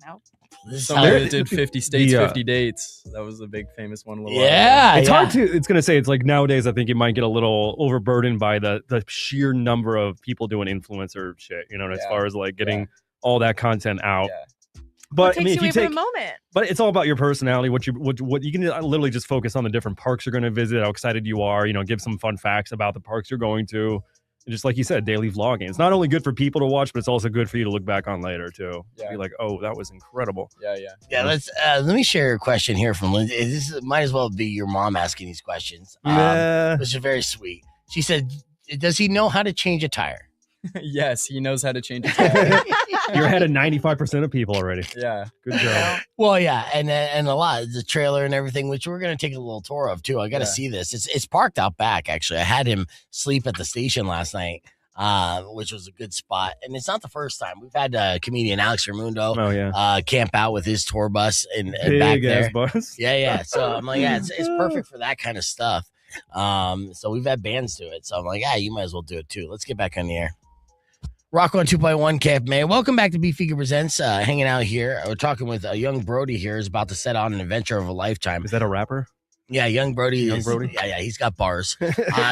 B: No.
A: This is
G: Somebody
A: how-
G: that did 50 states,
C: The,
G: 50 dates. That was a big famous one. A little while ago.
A: yeah,
C: It's
A: yeah.
C: hard to. It's gonna say it's like nowadays. I think you might get a little overburdened by the sheer number of people doing influencer shit. As
G: Yeah.
C: far as like getting all that content out.
G: Yeah.
C: But
B: What
C: I
B: takes
C: mean,
B: you
C: if you
B: away from
C: take,
B: the moment?
C: but it's all about your personality. What you can literally just focus on the different parks you're going to visit, how excited you are. Give some fun facts about the parks you're going to. And just like you said, daily vlogging. It's not only good for people to watch, but it's also good for you to look back on later too.
G: Yeah.
C: Be like, oh, that was incredible.
G: Yeah.
A: Yeah, let me share a question here from Lindsay. This might as well be your mom asking these questions.
C: Nah.
A: Which is very sweet. She said, "Does he know how to change a tire?"
G: Yes, he knows how to change his tire.
C: You're ahead of 95% of people already.
G: Yeah.
C: Good job.
A: Well, yeah, and a lot, the trailer and everything, which we're gonna take a little tour of too. I got to
G: Yeah.
A: see this. It's parked out back. Actually, I had him sleep at the station last night, which was a good spot. And it's not the first time we've had comedian Alex Ramundo
C: Oh yeah.
A: camp out with his tour bus and back
C: Big
A: there.
C: ass bus.
A: Yeah. So I'm like, it's perfect for that kind of stuff. So we've had bands do it. So I'm like, you might as well do it too. Let's get back on the air. Rocco on 2.1 KFMA. Welcome back to Beefeater Presents. Hanging out here. We're talking with a young Brody here. Is about to set on an adventure of a lifetime.
C: Is that a rapper?
A: Yeah, young Brody.
C: Young Brody?
A: Yeah, he's got bars.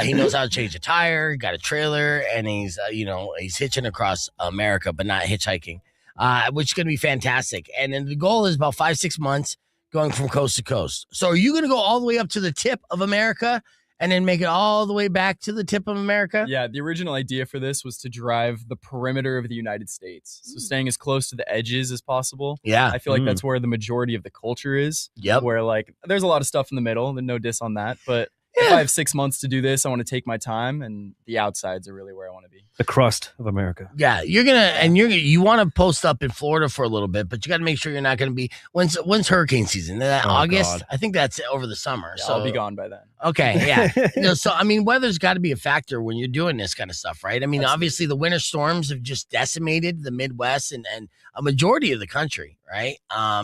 A: He knows how to change a tire, got a trailer, and he's, he's hitching across America, but not hitchhiking, which is going to be fantastic. And then the goal is about 5-6 months going from coast to coast. So are you going to go all the way up to the tip of America and then make it all the way back to the tip of America?
G: Yeah, the original idea for this was to drive the perimeter of the United States. So staying as close to the edges as possible.
A: Yeah.
G: I feel like that's where the majority of the culture is.
A: Yep.
G: Where like there's a lot of stuff in the middle, no diss on that. But if I have 6 months to do this, I want to take my time, and the outsides are really where I want to be.
C: The crust of America.
A: Yeah, you want to post up in Florida for a little bit, but you got to make sure you're not going to be when's hurricane season? August?
C: God.
A: I think that's over the summer.
G: Yeah,
A: so
G: I'll be gone by then.
A: Okay, yeah. So I mean, weather's got to be a factor when you're doing this kind of stuff, right? I mean, obviously the winter storms have just decimated the Midwest and a majority of the country, right?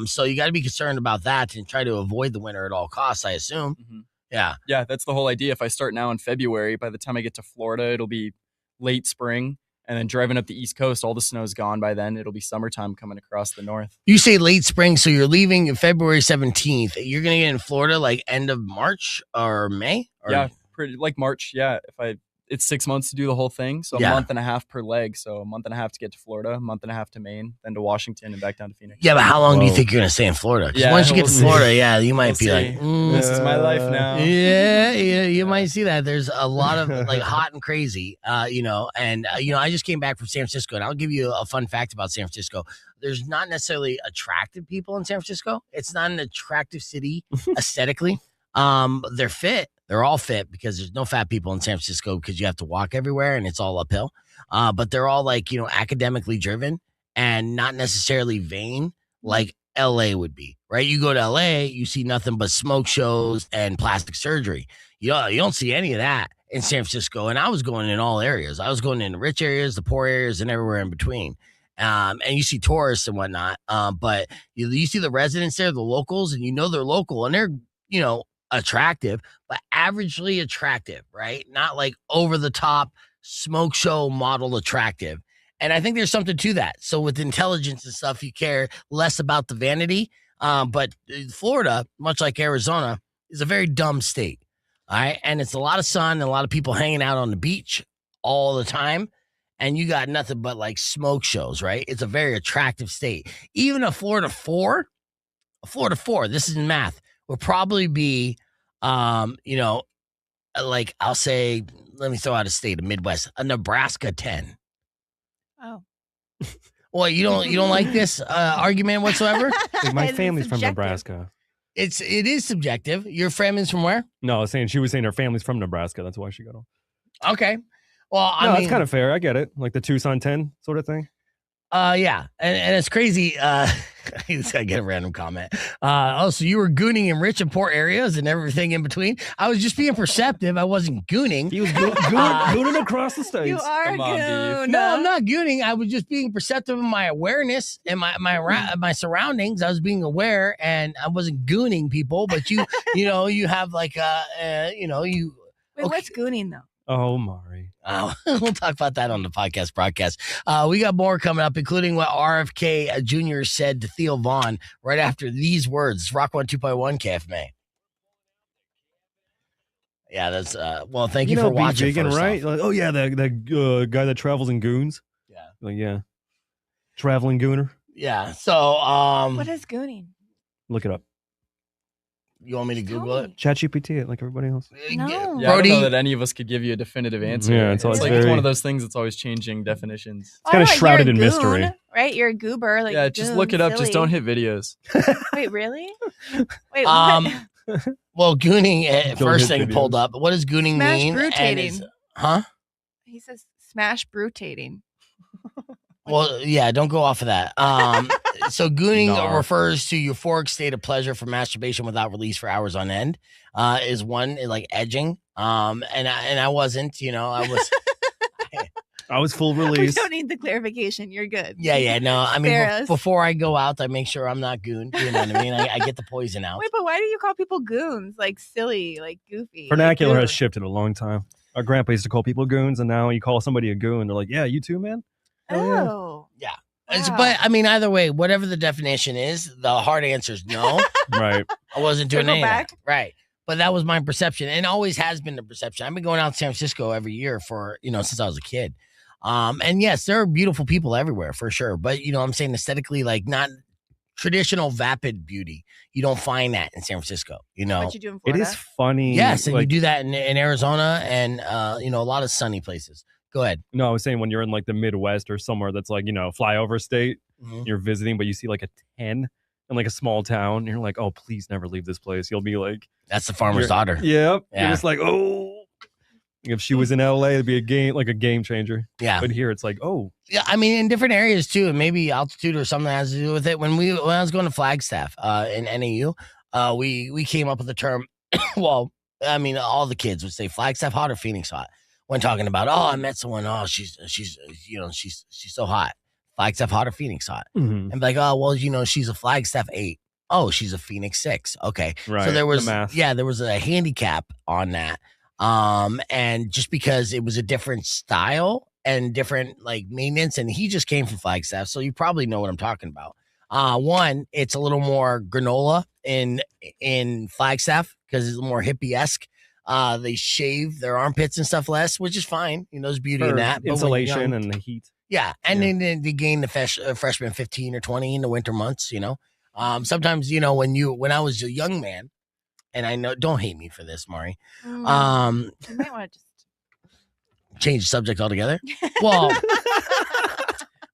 A: So you got to be concerned about that and try to avoid the winter at all costs, I assume.
G: Mm-hmm.
A: Yeah,
G: that's the whole idea. If I start now in February, by the time I get to Florida, it'll be late spring. And then driving up the East Coast, all the snow's gone by then. It'll be summertime coming across the north.
A: You say late spring, so you're leaving February 17th. You're going to get in Florida like end of March or May? Or?
G: Yeah, pretty like March. Yeah, it's 6 months to do the whole thing. So a month and a half per leg. So a month and a half to get to Florida, a month and a half to Maine, then to Washington and back down to Phoenix.
A: Yeah, but how long do you think you're going to stay in Florida? Because once you get to Florida, you might be like,
G: this is my life now.
A: Yeah, you might see that. There's a lot of like hot and crazy, I just came back from San Francisco, and I'll give you a fun fact about San Francisco. There's not necessarily attractive people in San Francisco. It's not an attractive city aesthetically. They're fit. They're all fit because there's no fat people in San Francisco because you have to walk everywhere and it's all uphill. But they're all like, academically driven and not necessarily vain like LA would be, right? You go to LA, you see nothing but smoke shows and plastic surgery. You don't see any of that in San Francisco. And I was going in all areas. I was going in the rich areas, the poor areas, and everywhere in between. And you see tourists and whatnot. But you see the residents there, the locals, and they're local and they're, attractive, but averagely attractive, right? Not like over the top smoke show model attractive. And I think there's something to that. So with intelligence and stuff, you care less about the vanity. But Florida, much like Arizona, is a very dumb state. All right. And it's a lot of sun and a lot of people hanging out on the beach all the time. And you got nothing but like smoke shows, right? It's a very attractive state. Even a Florida 4, this is in math, would probably be, like I'll say, let me throw out a state, a Midwest, a Nebraska 10.
B: Oh.
A: Well, you don't like this argument whatsoever?
C: My family's from Nebraska.
A: It is subjective. Your family's from where?
C: No, she was saying her family's from Nebraska. That's why she got on.
A: Okay. Well, I mean,
C: that's kind of fair. I get it. Like the Tucson 10 sort of thing.
A: Yeah. And it's crazy. I get a random comment. So you were gooning in rich and poor areas and everything in between. I was just being perceptive. I wasn't gooning.
C: He was gooning across the states.
B: You are
G: Come on,
B: goon.
A: No, I'm not gooning. I was just being perceptive of my awareness and my surroundings. I was being aware, and I wasn't gooning people. But you have like you.
B: Wait, what's gooning though?
C: Oh, Mari.
A: We'll talk about that on the podcast broadcast. We got more coming up, including what RFK Jr. said to Theo Vaughn right after these words. Rock 102.1 KFMA. Yeah, that's well. Thank you for watching.
C: Vegan, right? Like, oh yeah, the guy that travels in goons.
A: Yeah,
C: like traveling gooner.
A: Yeah. So
B: what is gooning?
C: Look it up.
A: You want me to Google it?
C: ChatGPT it like everybody else.
B: No.
G: Yeah,
A: Brody,
G: I don't know that any of us could give you a definitive answer.
C: Yeah,
G: it's
C: it's
G: one of those things that's always changing definitions.
C: It's kind of shrouded in
B: goon,
C: mystery.
B: Right? You're a goober. Like
G: Yeah, just look it up. Just don't hit videos.
B: Wait, really? Wait, what?
A: Well, gooning, first thing
C: videos.
A: Pulled up. What does gooning
B: Smash
A: mean?
B: brutating.
A: Huh?
B: He says smash brutating.
A: Well, yeah, don't go off of that. So gooning
C: No.
A: refers to euphoric state of pleasure from masturbation without release for hours on end. Is one like edging. And I wasn't, I was.
C: I was full
B: We
C: release.
B: don't need the clarification. You're good.
A: Yeah. No, I mean,
B: Spare us.
A: before I go out, I make sure I'm not goon. You know what I mean? I get the poison out.
B: Wait, but why do you call people goons? Like silly, like goofy.
C: Vernacular
B: like,
C: has shifted a long time. Our grandpa used to call people goons, and now you call somebody a goon, they're like, "Yeah, you too, man."
B: Oh.
A: Yeah.
B: Wow.
A: But I mean, either way, whatever the definition is, the hard answer is no.
C: Right.
A: I wasn't doing
B: Circle
A: any of
B: back.
A: that. Right. but that was my perception, and always has been the perception. I've been going out to San Francisco every year for, since I was a kid. And yes, there are beautiful people everywhere for sure. But, I'm saying aesthetically, like not traditional vapid beauty. You don't find that in San Francisco,
B: What you do in
C: It
B: Florida?
C: is funny.
A: Yes, and
C: like,
A: you do that in Arizona and, a lot of sunny places. Go ahead.
C: No, I was saying when you're in like the Midwest or somewhere that's like, flyover state, you're visiting, but you see like a 10 in like a small town. And you're like, oh, please never leave this place. You'll be like,
A: That's the farmer's daughter.
C: Yep.
A: Yeah.
C: You're just like, oh. If she was in LA, it'd be a game changer.
A: Yeah.
C: But here it's like, oh.
A: Yeah, I mean, in different areas too, and maybe altitude or something has to do with it. When I was going to Flagstaff in NAU, we came up with the term. Well, I mean, all the kids would say Flagstaff hot or Phoenix hot when talking about. Oh, I met someone. Oh, she's so hot. Flagstaff hot or Phoenix hot, and be like, oh, well, she's a Flagstaff 8. Oh, she's a Phoenix 6. Okay,
C: Right.
A: So there was
C: math.
A: there was a handicap on that. And just because it was a different style and different like maintenance, and he just came from Flagstaff, so you probably know what I'm talking about. One, it's a little more granola in Flagstaff because it's a little more hippie-esque. They shave their armpits and stuff less, which is fine. There's beauty in that. But
C: Insulation and the heat.
A: Yeah, and then they gain the freshman 15 or 20 in the winter months. Sometimes when I was a young man. And I know, don't hate me for this, Mari.
B: You might want to just
A: Change the subject altogether. Well,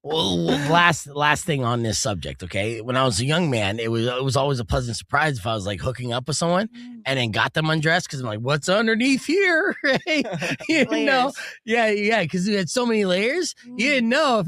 A: last thing on this subject, okay? When I was a young man, it was always a pleasant surprise if I was like hooking up with someone and then got them undressed because I'm like, what's underneath here?
B: Layers.
A: Yeah, because we had so many layers. You didn't know if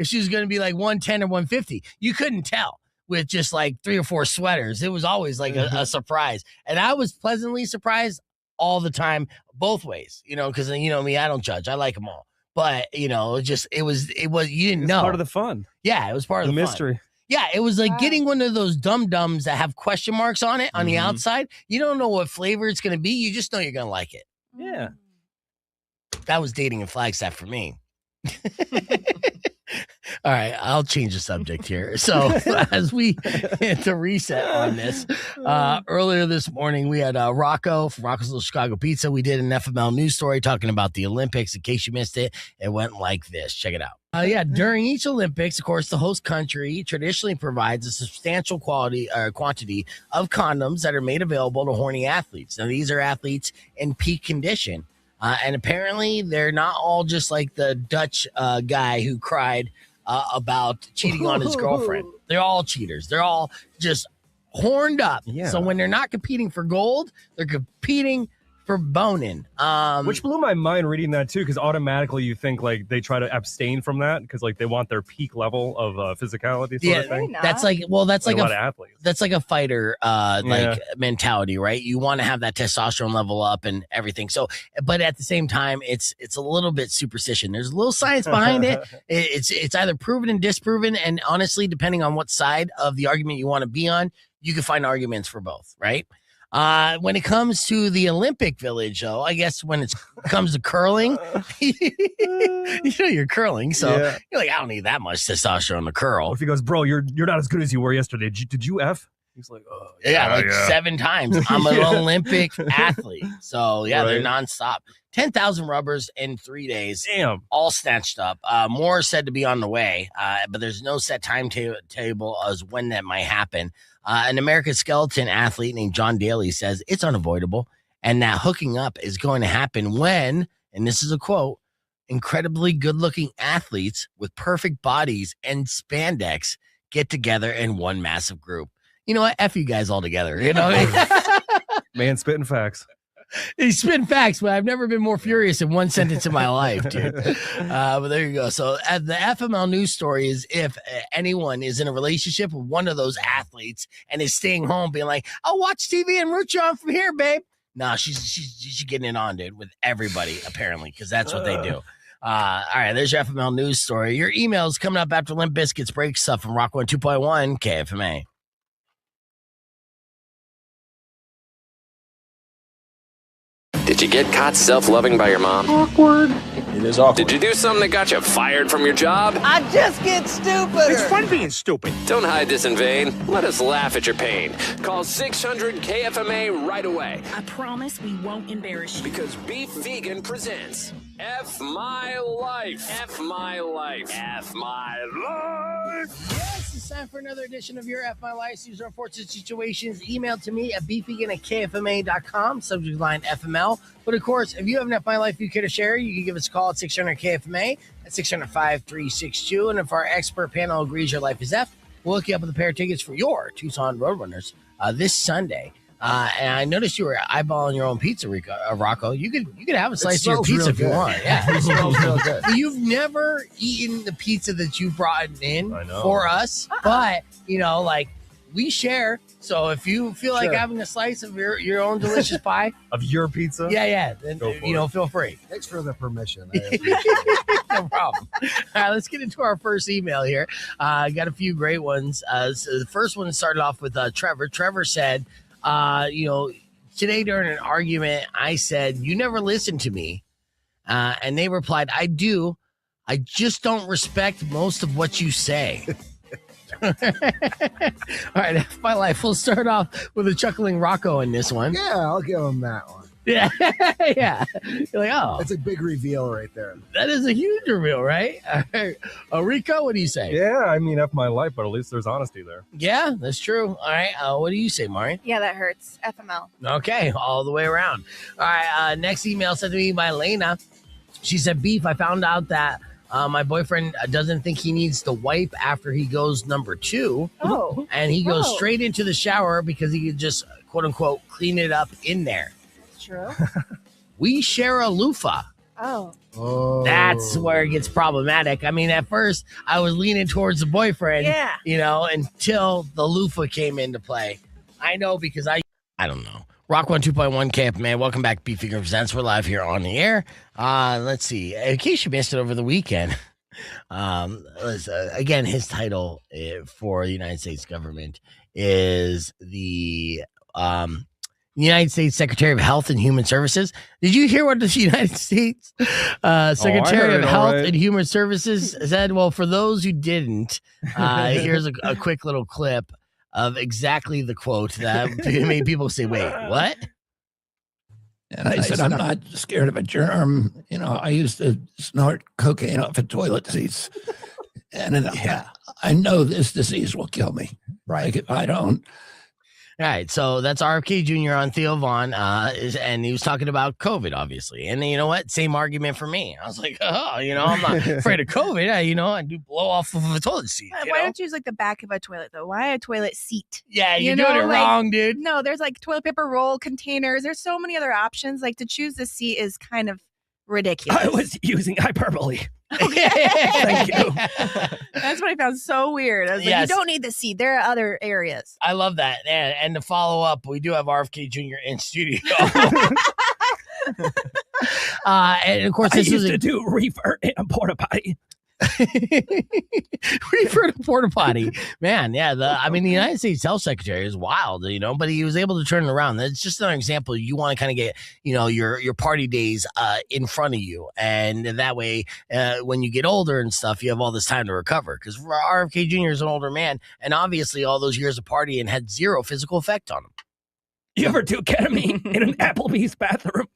A: she was going to be like 110 or 150. You couldn't tell. With just like 3 or 4 sweaters. It was always like a surprise. And I was pleasantly surprised all the time, both ways, because me, I don't judge. I like them all. But, it was, you didn't know.
C: Part of the fun.
A: Yeah, it was part of the
C: mystery.
A: Fun. Yeah, it was like getting one of those dum-dums that have question marks on it on the outside. You don't know what flavor it's going to be. You just know you're going to like it.
C: Yeah.
A: That was dating in Flagstaff for me. All right, I'll change the subject here. So as we hit the reset on this, earlier this morning, we had Rocco from Rocco's Little Chicago Pizza. We did an FML news story talking about the Olympics. In case you missed it, it went like this. Check it out. During each Olympics, of course, the host country traditionally provides a substantial quantity of condoms that are made available to horny athletes. Now, these are athletes in peak condition. And apparently they're not all just like the Dutch guy who cried about cheating on his girlfriend. They're all cheaters. They're all just horned up.
C: Yeah.
A: So when they're not competing for gold, they're competing for boning.
C: Which blew my mind reading that too, because automatically you think like they try to abstain from that because like they want their peak level of physicality sort of thing.
A: That's like a lot of athletes. That's like a fighter mentality, right? You want to have that testosterone level up and everything. So, but at the same time, it's a little bit superstition. There's a little science behind it. It's either proven and disproven, and honestly, depending on what side of the argument you want to be on, you can find arguments for both, right? When it comes to the Olympic Village, though, I guess when it comes to curling, you're curling, so you're like, I don't need that much testosterone to curl.
C: If he goes, bro, you're not as good as you were yesterday. Did you F? He's like, oh,
A: yeah, 7 times. I'm an Olympic athlete, so they're nonstop. 10,000 rubbers in 3 days.
C: Damn.
A: All snatched up. More said to be on the way, but there's no set timetable as when that might happen. An American skeleton athlete named John Daly says it's unavoidable and that hooking up is going to happen when, and this is a quote, incredibly good-looking athletes with perfect bodies and spandex get together in one massive group. You know what? F you guys all together.
C: Man spitting facts.
A: He's spitting facts, but I've never been more furious in one sentence in my life, dude. But there you go. So the FML news story is if anyone is in a relationship with one of those athletes and is staying home being like, I'll watch TV and root you on from here, babe. Nah, she's getting it on, dude, with everybody, apparently, because that's what they do. All right, there's your FML news story. Your email's coming up after Limp Bizkit's break stuff from Rock 102.1 KFMA.
H: Did you get caught self-loving by your mom?
D: Awkward. It is awkward.
H: Did you do something that got you fired from your job?
I: I just get stupid.
D: It's fun being stupid.
H: Don't hide this in vain. Let us laugh at your pain. Call 600-KFMA right away.
I: I promise we won't embarrass you.
H: Because Beef Vegan presents F My Life. F My Life. F My Life.
A: Yes, it's time for another edition of your F My Life. User unfortunate situations. Email to me at beefvegan@kfma.com. Subject line FML. But of course, if you have an F My Life you care to share, you can give us a call at 600-KFMA at 600-5362. And if our expert panel agrees your life is F, we'll hook you up with a pair of tickets for your Tucson Roadrunners this Sunday. And I noticed you were eyeballing your own pizza, Rico, Rocco. You could have a slice of your pizza if you want. Yeah,
J: It smells real good.
A: You've never eaten the pizza that you brought in
J: I know.
A: for us, but like we share. So if you feel like
J: Sure.
A: having a slice of your own delicious pie,
J: Of your pizza?
A: then
J: Go for
A: feel free.
J: Thanks for the permission. I appreciate it.
A: No problem. All right, let's get into our first email here. I got a few great ones. So the first one started off with Trevor. Trevor said, today during an argument, I said, "You never listen to me." And they replied, "I do. I just don't respect most of what you say." All right, F My Life. We'll start off with a chuckling Rocco in this one.
J: Yeah, I'll give him that one.
A: Yeah. Yeah. You're like, oh,
J: That's a big reveal right there.
A: that is a huge reveal, right? All right. Rico, what do you say?
C: Yeah, I mean, F my life, but at least there's honesty there.
A: Yeah, that's true. All right. What do you say, Mari?
B: Yeah, that hurts. FML.
A: Okay, all the way around. All right, next email sent to me by Elena. She said, "Beef, I found out that my boyfriend doesn't think he needs to wipe after he goes number 2.
B: Oh.
A: And he goes
B: Whoa.
A: straight into the shower because he could just, quote unquote, clean it up in there.
B: True.
A: We share a loofah."
B: Oh.
J: Oh.
A: That's where it gets problematic. I mean, at first I was leaning towards the boyfriend,
B: Yeah.
A: until the loofah came into play. I know because I don't know. Rock 102.1 Camp, man. Welcome back to Beef Vegan Presents. We're live here on the air. Let's see. In case you missed it over the weekend, again, his title for the United States government is the United States Secretary of Health and Human Services. Did you hear what the United States Secretary
C: heard
A: of
C: it,
A: Health
C: all right.
A: and Human Services said? Well, for those who didn't, here's a quick little clip of exactly the quote that made people say, "Wait, what?"
K: And I said, I'm not scared of a germ. I used to snort cocaine off of toilet seats. And I know this disease will kill me. Right. If I don't.
A: All right, so that's RFK Jr. on Theo Vaughn, and he was talking about COVID, obviously. And you know what? Same argument for me. I was like, I'm not afraid of COVID. I do blow off of a toilet seat.
B: Why don't you use the back of a toilet though? Why a toilet seat?
A: Yeah, you're doing it wrong, dude.
B: No, there's toilet paper roll containers. There's so many other options. To choose the seat is kind of ridiculous.
K: I was using hyperbole.
A: Thank you.
B: That's what I found so weird. I was
A: Yes.
B: you don't need the seat. There are other areas.
A: I love that. And to follow up, we do have RFK Jr. in studio. And of course, this was
K: to do reefer in a porta potty.
A: refer to porta potty, man. Yeah, the United States Health Secretary is wild, but he was able to turn it around. That's just another example. You want to kind of get your party days in front of you, and that way when you get older and stuff, you have all this time to recover. Because RFK Jr. is an older man, and obviously all those years of partying had zero physical effect on him.
K: You ever do ketamine in an Applebee's bathroom?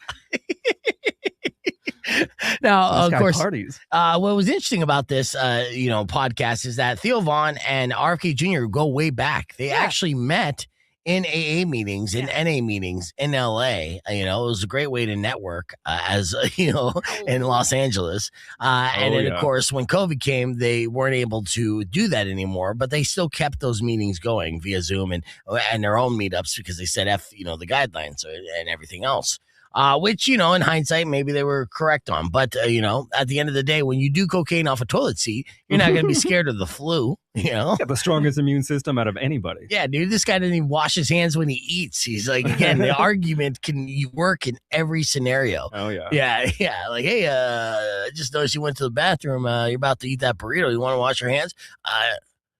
A: Now, of course,
C: parties.
A: what was interesting about this, podcast is that Theo Vaughn and RFK Jr. go way back. They actually met in AA meetings, in NA meetings in LA. It was a great way to network, in Los Angeles. And then, of course, when COVID came, they weren't able to do that anymore, but they still kept those meetings going via Zoom and their own meetups because they said the guidelines and everything else. Which, in hindsight, maybe they were correct on. But, at the end of the day, when you do cocaine off a toilet seat, you're not going to be scared of the flu,
C: Got the strongest immune system out of anybody.
A: Yeah, dude, this guy didn't even wash his hands when he eats. He's like, again, the argument can work in every scenario.
C: Oh, yeah.
A: Yeah. Like, hey, I just noticed you went to the bathroom. You're about to eat that burrito. You want to wash your hands?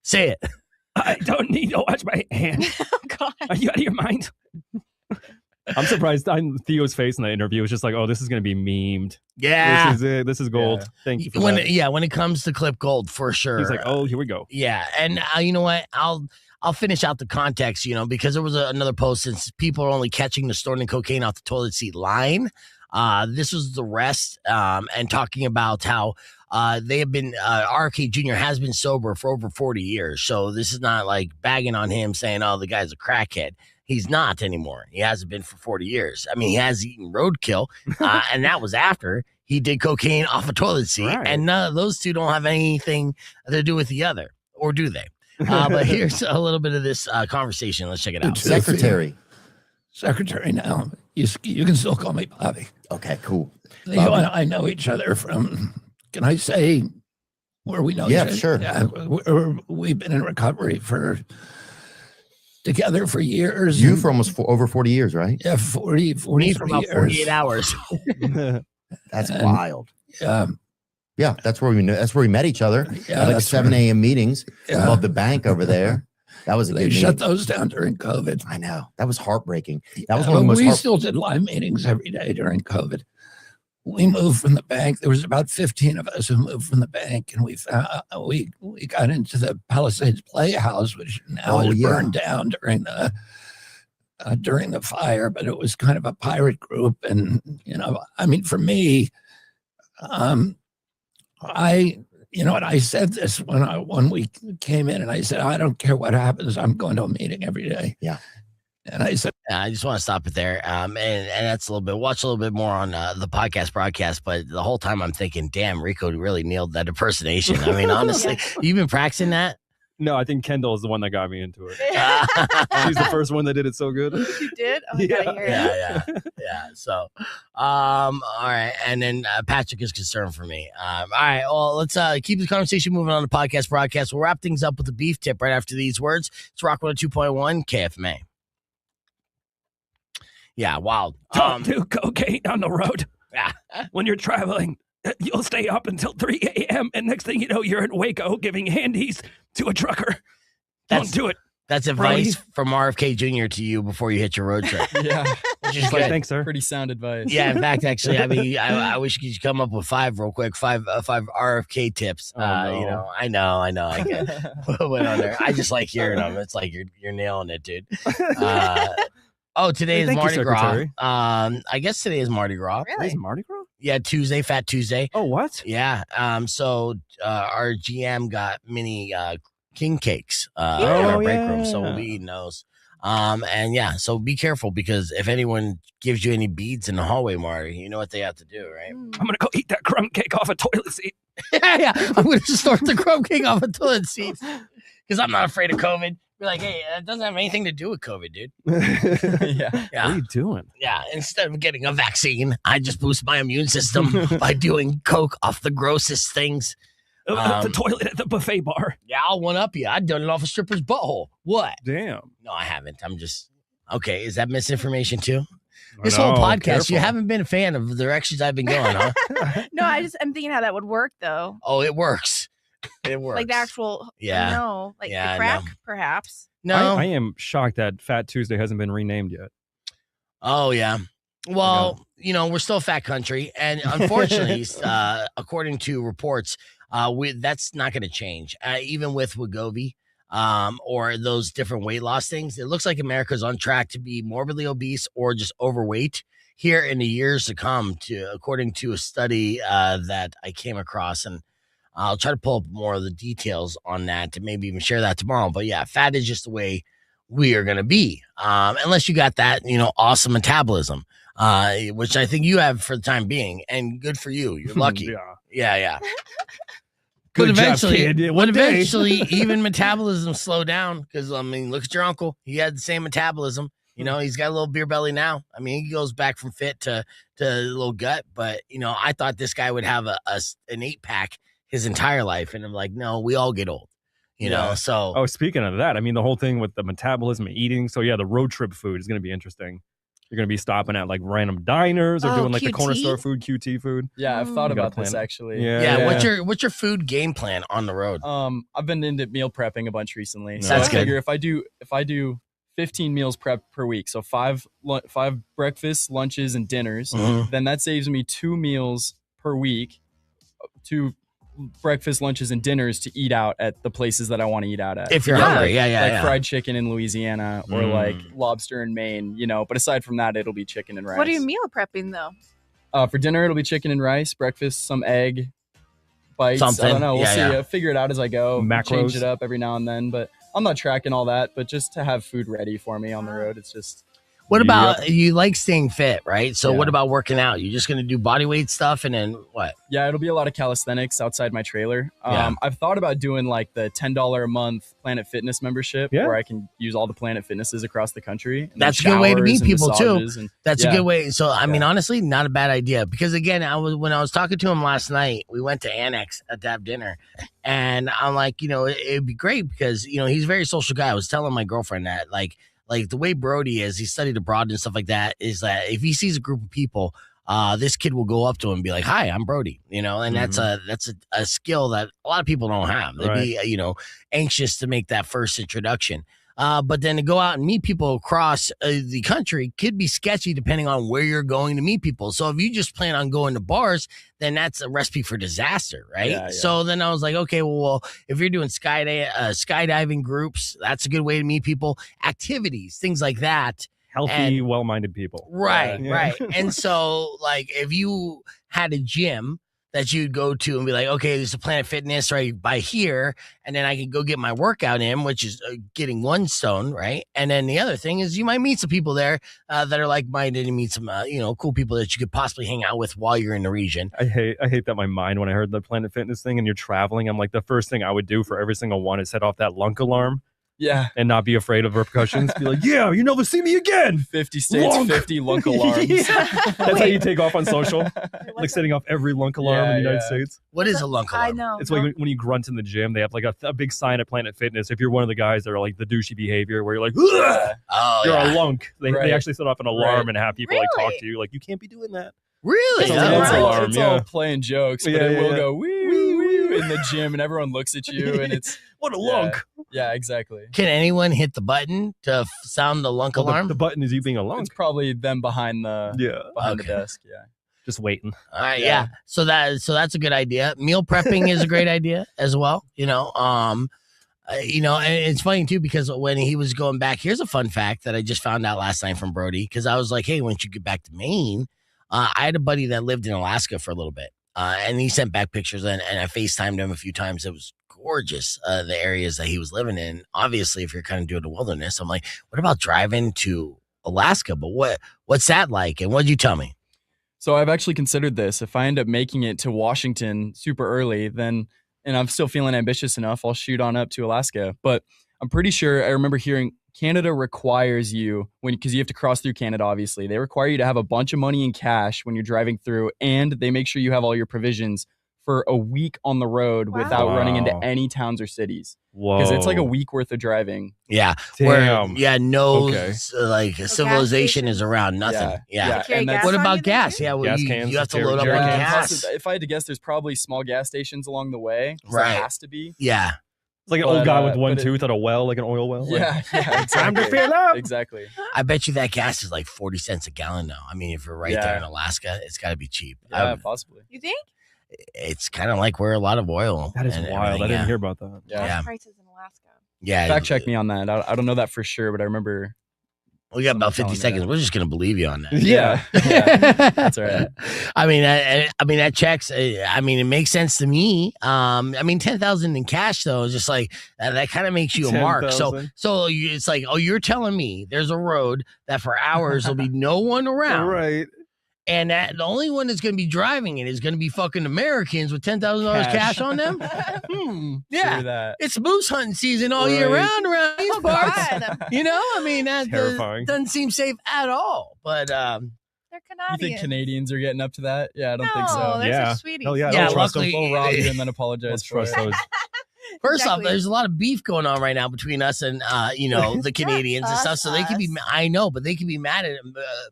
A: Say it.
K: I don't need to wash my hands.
B: Oh, God.
K: Are you out of your mind?
C: I'm surprised. Theo's face in that interview was just like, "Oh, this is going to be memed.
A: Yeah,
C: this is it. This is gold. Thank you for
A: when
C: that."
A: when it comes to clip gold, for sure.
C: He's like, "Oh, here we go."
A: Yeah, and you know what? I'll finish out the context, because there was another post since people are only catching the snorting cocaine off the toilet seat line. This was the rest, and talking about how they have been, RK Jr. has been sober for over 40 years. So this is not like bagging on him saying, oh, the guy's a crackhead. He's not anymore. He hasn't been for 40 years. I mean, he has eaten roadkill, and that was after he did cocaine off a toilet seat. Right. And those two don't have anything to do with the other, or do they? But here's a little bit of this conversation. Let's check it out.
K: Secretary now. You can still call me Bobby.
L: Okay, cool.
K: You and I know each other from, can I say where we know each other?
L: Sure.
K: Yeah, we've been in recovery together for years.
L: You for almost over 40 years, right?
K: Yeah, 40
A: Me for about 48 hours.
L: That's wild.
K: Yeah.
L: Yeah, that's where we met each other.
K: Yeah,
L: like 7 a.m. meetings above the bank over there. That was a
K: They
L: good
K: shut
L: meeting.
K: those down during COVID.
L: I know. That was heartbreaking. That was one of the most
K: we still did live meetings every day during COVID. We moved from the bank. There was about 15 of us who moved from the bank, and we got into the Palisades Playhouse, which now is burned down during the fire. But it was kind of a pirate group, and I mean, for me, I said this when we came in, and I said, I don't care what happens. I'm going to a meeting every day.
L: Yeah.
K: And I said,
A: I just want to stop it there. And that's a little bit, watch a little bit more on the podcast broadcast. But the whole time I'm thinking, damn, Rico really nailed that impersonation. I mean, honestly, you've been practicing that?
C: No, I think Kendall is the one that got me into it. She's the first one that did it so good.
B: You did? Oh, I gotta hear it.
A: Yeah. So, all right. And then Patrick is concerned for me. All right. Well, let's keep the conversation moving on the podcast broadcast. We'll wrap things up with the beef tip right after these words. It's Rock 102.1 KFMA. Yeah, wild.
K: Don't do cocaine on the road.
A: Yeah.
K: When you're traveling, you'll stay up until 3 a.m. And next thing you know, you're in Waco giving handies to a trucker. Don't do it.
A: That's advice from RFK Jr. to you before you hit your road trip.
G: Yeah.
A: Just
C: like, thanks, sir.
G: Pretty sound advice.
A: Yeah, in fact, actually, I mean, I wish you could come up with five real quick, five RFK tips.
C: Oh, no.
A: I know. I get went on there. I just like hearing them. It's like you're nailing it, dude. Today is Mardi Gras. I guess today is Mardi Gras.
B: Really?
C: Today's Mardi Gras?
A: Yeah, Tuesday, Fat Tuesday.
C: Oh, what?
A: Yeah. So our GM got mini king cakes in
C: Oh,
A: our break
C: yeah.
A: room, so we'll be eating those. And yeah, so be careful because if anyone gives you any beads in the hallway, Marty, you know what they have to do, right?
K: I'm going to go eat that crumb cake off a toilet seat.
A: yeah. I'm going to start the crumb cake off a toilet seat because I'm not afraid of COVID. Be like, hey, that doesn't have anything to do with COVID, dude.
C: Yeah. What are you doing?
A: Yeah. Instead of getting a vaccine, I just boost my immune system by doing coke off the grossest things.
K: The toilet at the buffet bar.
A: Yeah, I'll one up you. I've done it off a stripper's butthole. What?
C: Damn.
A: No, I haven't. I'm just okay. Is that misinformation too?
C: I
A: This
C: know,
A: whole podcast,
C: careful.
A: you haven't been a fan of the directions I've been going, huh?
B: No, I'm thinking how that would work though.
A: Oh, it works. It works.
B: Like the actual,
A: Yeah.
B: no, like
A: Yeah,
B: the crack,
A: no.
B: perhaps.
A: No.
C: I am shocked that Fat Tuesday hasn't been renamed yet.
A: Oh yeah. Well, we're still a fat country, and unfortunately, according to reports, that's not going to change. Even with Wegovy, or those different weight loss things, it looks like America's on track to be morbidly obese or just overweight here in the years to come. According to a study that I came across, and I'll try to pull up more of the details on that to maybe even share that tomorrow. But yeah, fat is just the way we are going to be, unless you got that awesome metabolism. Which I think you have for the time being, and good for you. You're lucky. Yeah.
K: Good
A: but
K: job,
A: eventually,
K: kid. One day.
A: even metabolism slow down because I mean, look at your uncle. He had the same metabolism. He's got a little beer belly now. I mean, he goes back from fit to a little gut. But I thought this guy would have an 8-pack his entire life, and I'm like, no, we all get old. So.
C: Oh, speaking of that, I mean, the whole thing with the metabolism and eating. So yeah, the road trip food is going to be interesting. You're going to be stopping at like random diners or doing like the corner store food, QT food.
G: Yeah, I've thought
C: You gotta
G: about this
C: plan it.
G: actually.
A: Yeah. What's your food game plan on the road?
G: I've been into meal prepping a bunch recently. So
A: That's
G: I
A: good.
G: figure if I do 15 meals prep per week. So five breakfasts, lunches, and dinners.
A: Mhm.
G: Then that saves me 2 meals per week, 2 breakfast, lunches, and dinners to eat out at the places that I want to eat out at.
A: If you're hungry, yeah.
G: Fried chicken in Louisiana or like lobster in Maine, But aside from that, it'll be chicken and rice.
B: What are you meal prepping though?
G: For dinner, it'll be chicken and rice. Breakfast, some egg bites.
A: Something.
G: I don't know. We'll see.
A: Yeah.
G: I'll figure it out as I go.
C: Macros.
G: Change it up every now and then, but I'm not tracking all that. But just to have food ready for me on the road, it's just.
A: What about you like staying fit, right? So
G: Yeah.
A: what about working out? You're just going to do body weight stuff and then what?
G: Yeah, it'll be a lot of calisthenics outside my trailer.
A: Yeah.
G: I've thought about doing like the $10 a month Planet Fitness membership where I can use all the Planet Fitnesses across the country. And
A: That's a good way to meet
G: showers and
A: people too.
G: massages and-
A: That's
G: yeah.
A: a good way. So I mean, honestly, not a bad idea because again, when I was talking to him last night, we went to Annex to have dinner, and I'm like, it'd be great because he's a very social guy. I was telling my girlfriend that like the way Brody is, he studied abroad and stuff like that, is that if he sees a group of people, this kid will go up to him and be like, "Hi, I'm Brody," and that's a skill that a lot of people don't have. They'd be, anxious to make that first introduction. But then to go out and meet people across the country could be sketchy depending on where you're going to meet people. So if you just plan on going to bars, then that's a recipe for disaster, right?
G: Yeah.
A: So then I was like, okay, well, if you're doing skydiving groups, that's a good way to meet people. Activities, things like that.
C: Healthy, well-minded people.
A: Right,
C: Yeah.
A: right. And so, like, if you had a gym that you'd go to and be like, okay, there's a Planet Fitness right by here, and then I could go get my workout in, which is getting one stone, right? And then the other thing is you might meet some people there that are like-minded and meet some, cool people that you could possibly hang out with while you're in the region.
C: I hate that my mind when I heard the Planet Fitness thing and you're traveling. I'm like, the first thing I would do for every single one is set off that lunk alarm.
G: Yeah.
C: And not be afraid of repercussions. Be like, yeah, you never see me again.
G: 50 states,
C: Lunk.
G: 50 lunk alarms.
C: That's how you take off on social. Like setting off every lunk alarm in the United States.
A: What is a lunk alarm?
B: I know.
C: It's like when you grunt in the gym, they have like a big sign at Planet Fitness. If you're one of the guys that are like the douchey behavior where you're like, you're a lunk. They actually set off an alarm and have people like talk to you. Like, you can't be doing that.
A: Really?
G: It's all playing jokes, but it will go wee, wee, wee in the gym and everyone looks at you and it's
C: what a lunk.
G: Yeah, exactly.
A: Can anyone hit the button to sound the lunk alarm?
C: The button is you being a lunk.
G: It's probably them behind the the desk. Yeah.
C: Just waiting.
A: All right, yeah. So that's a good idea. Meal prepping is a great idea as well. And it's funny too because when he was going back, here's a fun fact that I just found out last night from Brody because I was like, hey, once you get back to Maine, I had a buddy that lived in Alaska for a little bit, and he sent back pictures and I FaceTimed him a few times. It was gorgeous, the areas that he was living in. Obviously, if you're kind of doing the wilderness, I'm like, what about driving to Alaska? But what's that like? And what'd you tell me?
G: So I've actually considered this. If I end up making it to Washington super early, then, and I'm still feeling ambitious enough, I'll shoot on up to Alaska. But I'm pretty sure I remember hearing Canada requires you because you have to cross through Canada, obviously. They require you to have a bunch of money in cash when you're driving through, and they make sure you have all your provisions for a week on the road without running into any towns or cities. Because it's like a week worth of driving.
A: Yeah.
C: Damn.
A: Civilization is around nothing. Yeah.
G: And
A: what about gas? Yeah. Well,
C: gas
A: you
C: cans,
A: have to load up on
C: jerry
A: gas.
G: Plus, if I had to guess, there's probably small gas stations along the way.
A: Right.
G: There has to be.
A: Yeah.
C: It's like an old guy with one tooth at a well, like an oil well.
G: Yeah.
C: Like,
G: Exactly.
C: time to fill up.
G: Exactly.
A: I bet you that gas is like 40 cents a gallon now. I mean, if you're right there in Alaska, it's got to be cheap.
G: Yeah, possibly.
B: You think?
A: It's kind of like where a lot of oil.
C: That is
A: and
C: wild. I
A: everything,
C: didn't hear about that.
A: Yeah.
B: Prices in Alaska.
A: Yeah.
G: Fact check me on that. I don't know that for sure, but I remember.
A: We got about 50
G: telling me
A: seconds.
G: that.
A: We're just going to believe you on that.
G: Yeah. That's all right.
A: I mean, that checks. I mean, it makes sense to me. I mean, 10,000 in cash though is just like that kind of makes you a mark. So it's like, oh, you're telling me there's a road that for hours there'll be no one around,
C: Right.
A: and that the only one that's going to be driving it is going to be fucking Americans with $10,000 cash on them. Yeah,
G: that.
A: it's moose hunting season all year round around these parts. I mean, that
C: Terrifying.
A: doesn't seem safe at all. But
B: They're
G: You
B: Canadians.
G: think Canadians are getting up to that? Yeah, I don't think
B: No,
G: so.
B: they're
C: Yeah.
B: so sweeties.
C: Hell yeah.
A: Yeah,
C: Don't trust
A: luckily-
G: We'll rob you and then apologize
C: Let's
G: for
C: trust
G: it.
C: those.
A: First off,
B: Exactly.
A: there's a lot of beef going on right now between us and the Canadians and stuff. So they could be, I know, but they could be mad at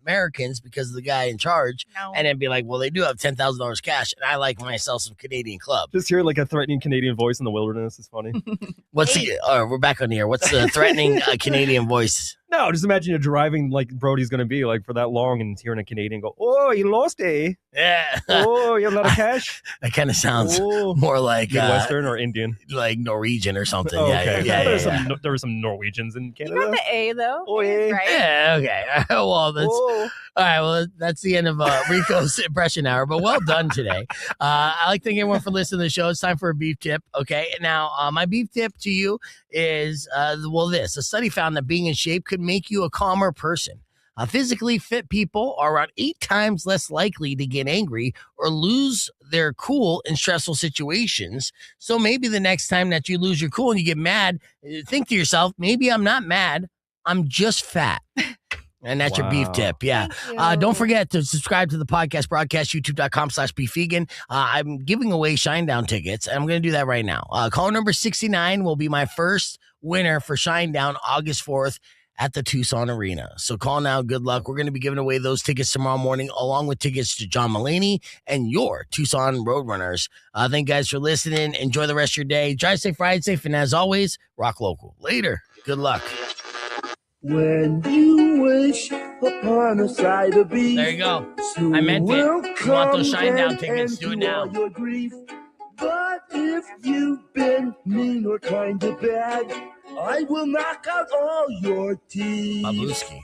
A: Americans because of the guy in charge,
B: No.
A: and then be like, well, they do have $10,000 cash, and I like myself some Canadian club.
C: Just hear like a threatening Canadian voice in the wilderness is funny.
A: What's the? We're back on the air. What's the threatening Canadian voice?
C: No, just imagine you're driving like Brody's going to be like for that long and hearing a Canadian go, "Oh, you lost, eh?
A: Yeah.
C: Oh, you have a lot of cash."
A: That kind of sounds more like
C: Midwestern or Indian,
A: like Norwegian or something.
C: Okay.
A: Yeah.
C: There were some Norwegians in Canada.
B: You got the A though.
C: Oh, yeah.
B: Right.
A: Yeah, okay. Well, that's all right. Well, that's the end of Rico's impression hour, but well done today. I like to thank everyone for listening to the show. It's time for a beef tip. Okay. Now, my beef tip to you is this. A study found that being in shape could make you a calmer person. Physically fit people are around 8 times less likely to get angry or lose their cool in stressful situations. So maybe the next time that you lose your cool and you get mad, think to yourself, maybe I'm not mad, I'm just fat. And that's your beef tip. Yeah. Don't forget to subscribe to the podcast broadcast, youtube.com/beefvegan. I'm giving away Shinedown tickets. I'm going to do that right now. Call number 69 will be my first winner for Shinedown August 4th at the Tucson Arena. So call now. Good luck. We're going to be giving away those tickets tomorrow morning, along with tickets to John Mulaney and your Tucson Roadrunners. Thank you guys for listening. Enjoy the rest of your day. Drive safe, ride safe, and as always, rock local. Later. Good luck.
M: When you wish upon a side of beef,
A: there you go. I meant it. You want those Shinedown tickets? Do it now.
M: Your grief. But if you've been mean or kind of bad, I will knock out all your teeth.
A: Babuski.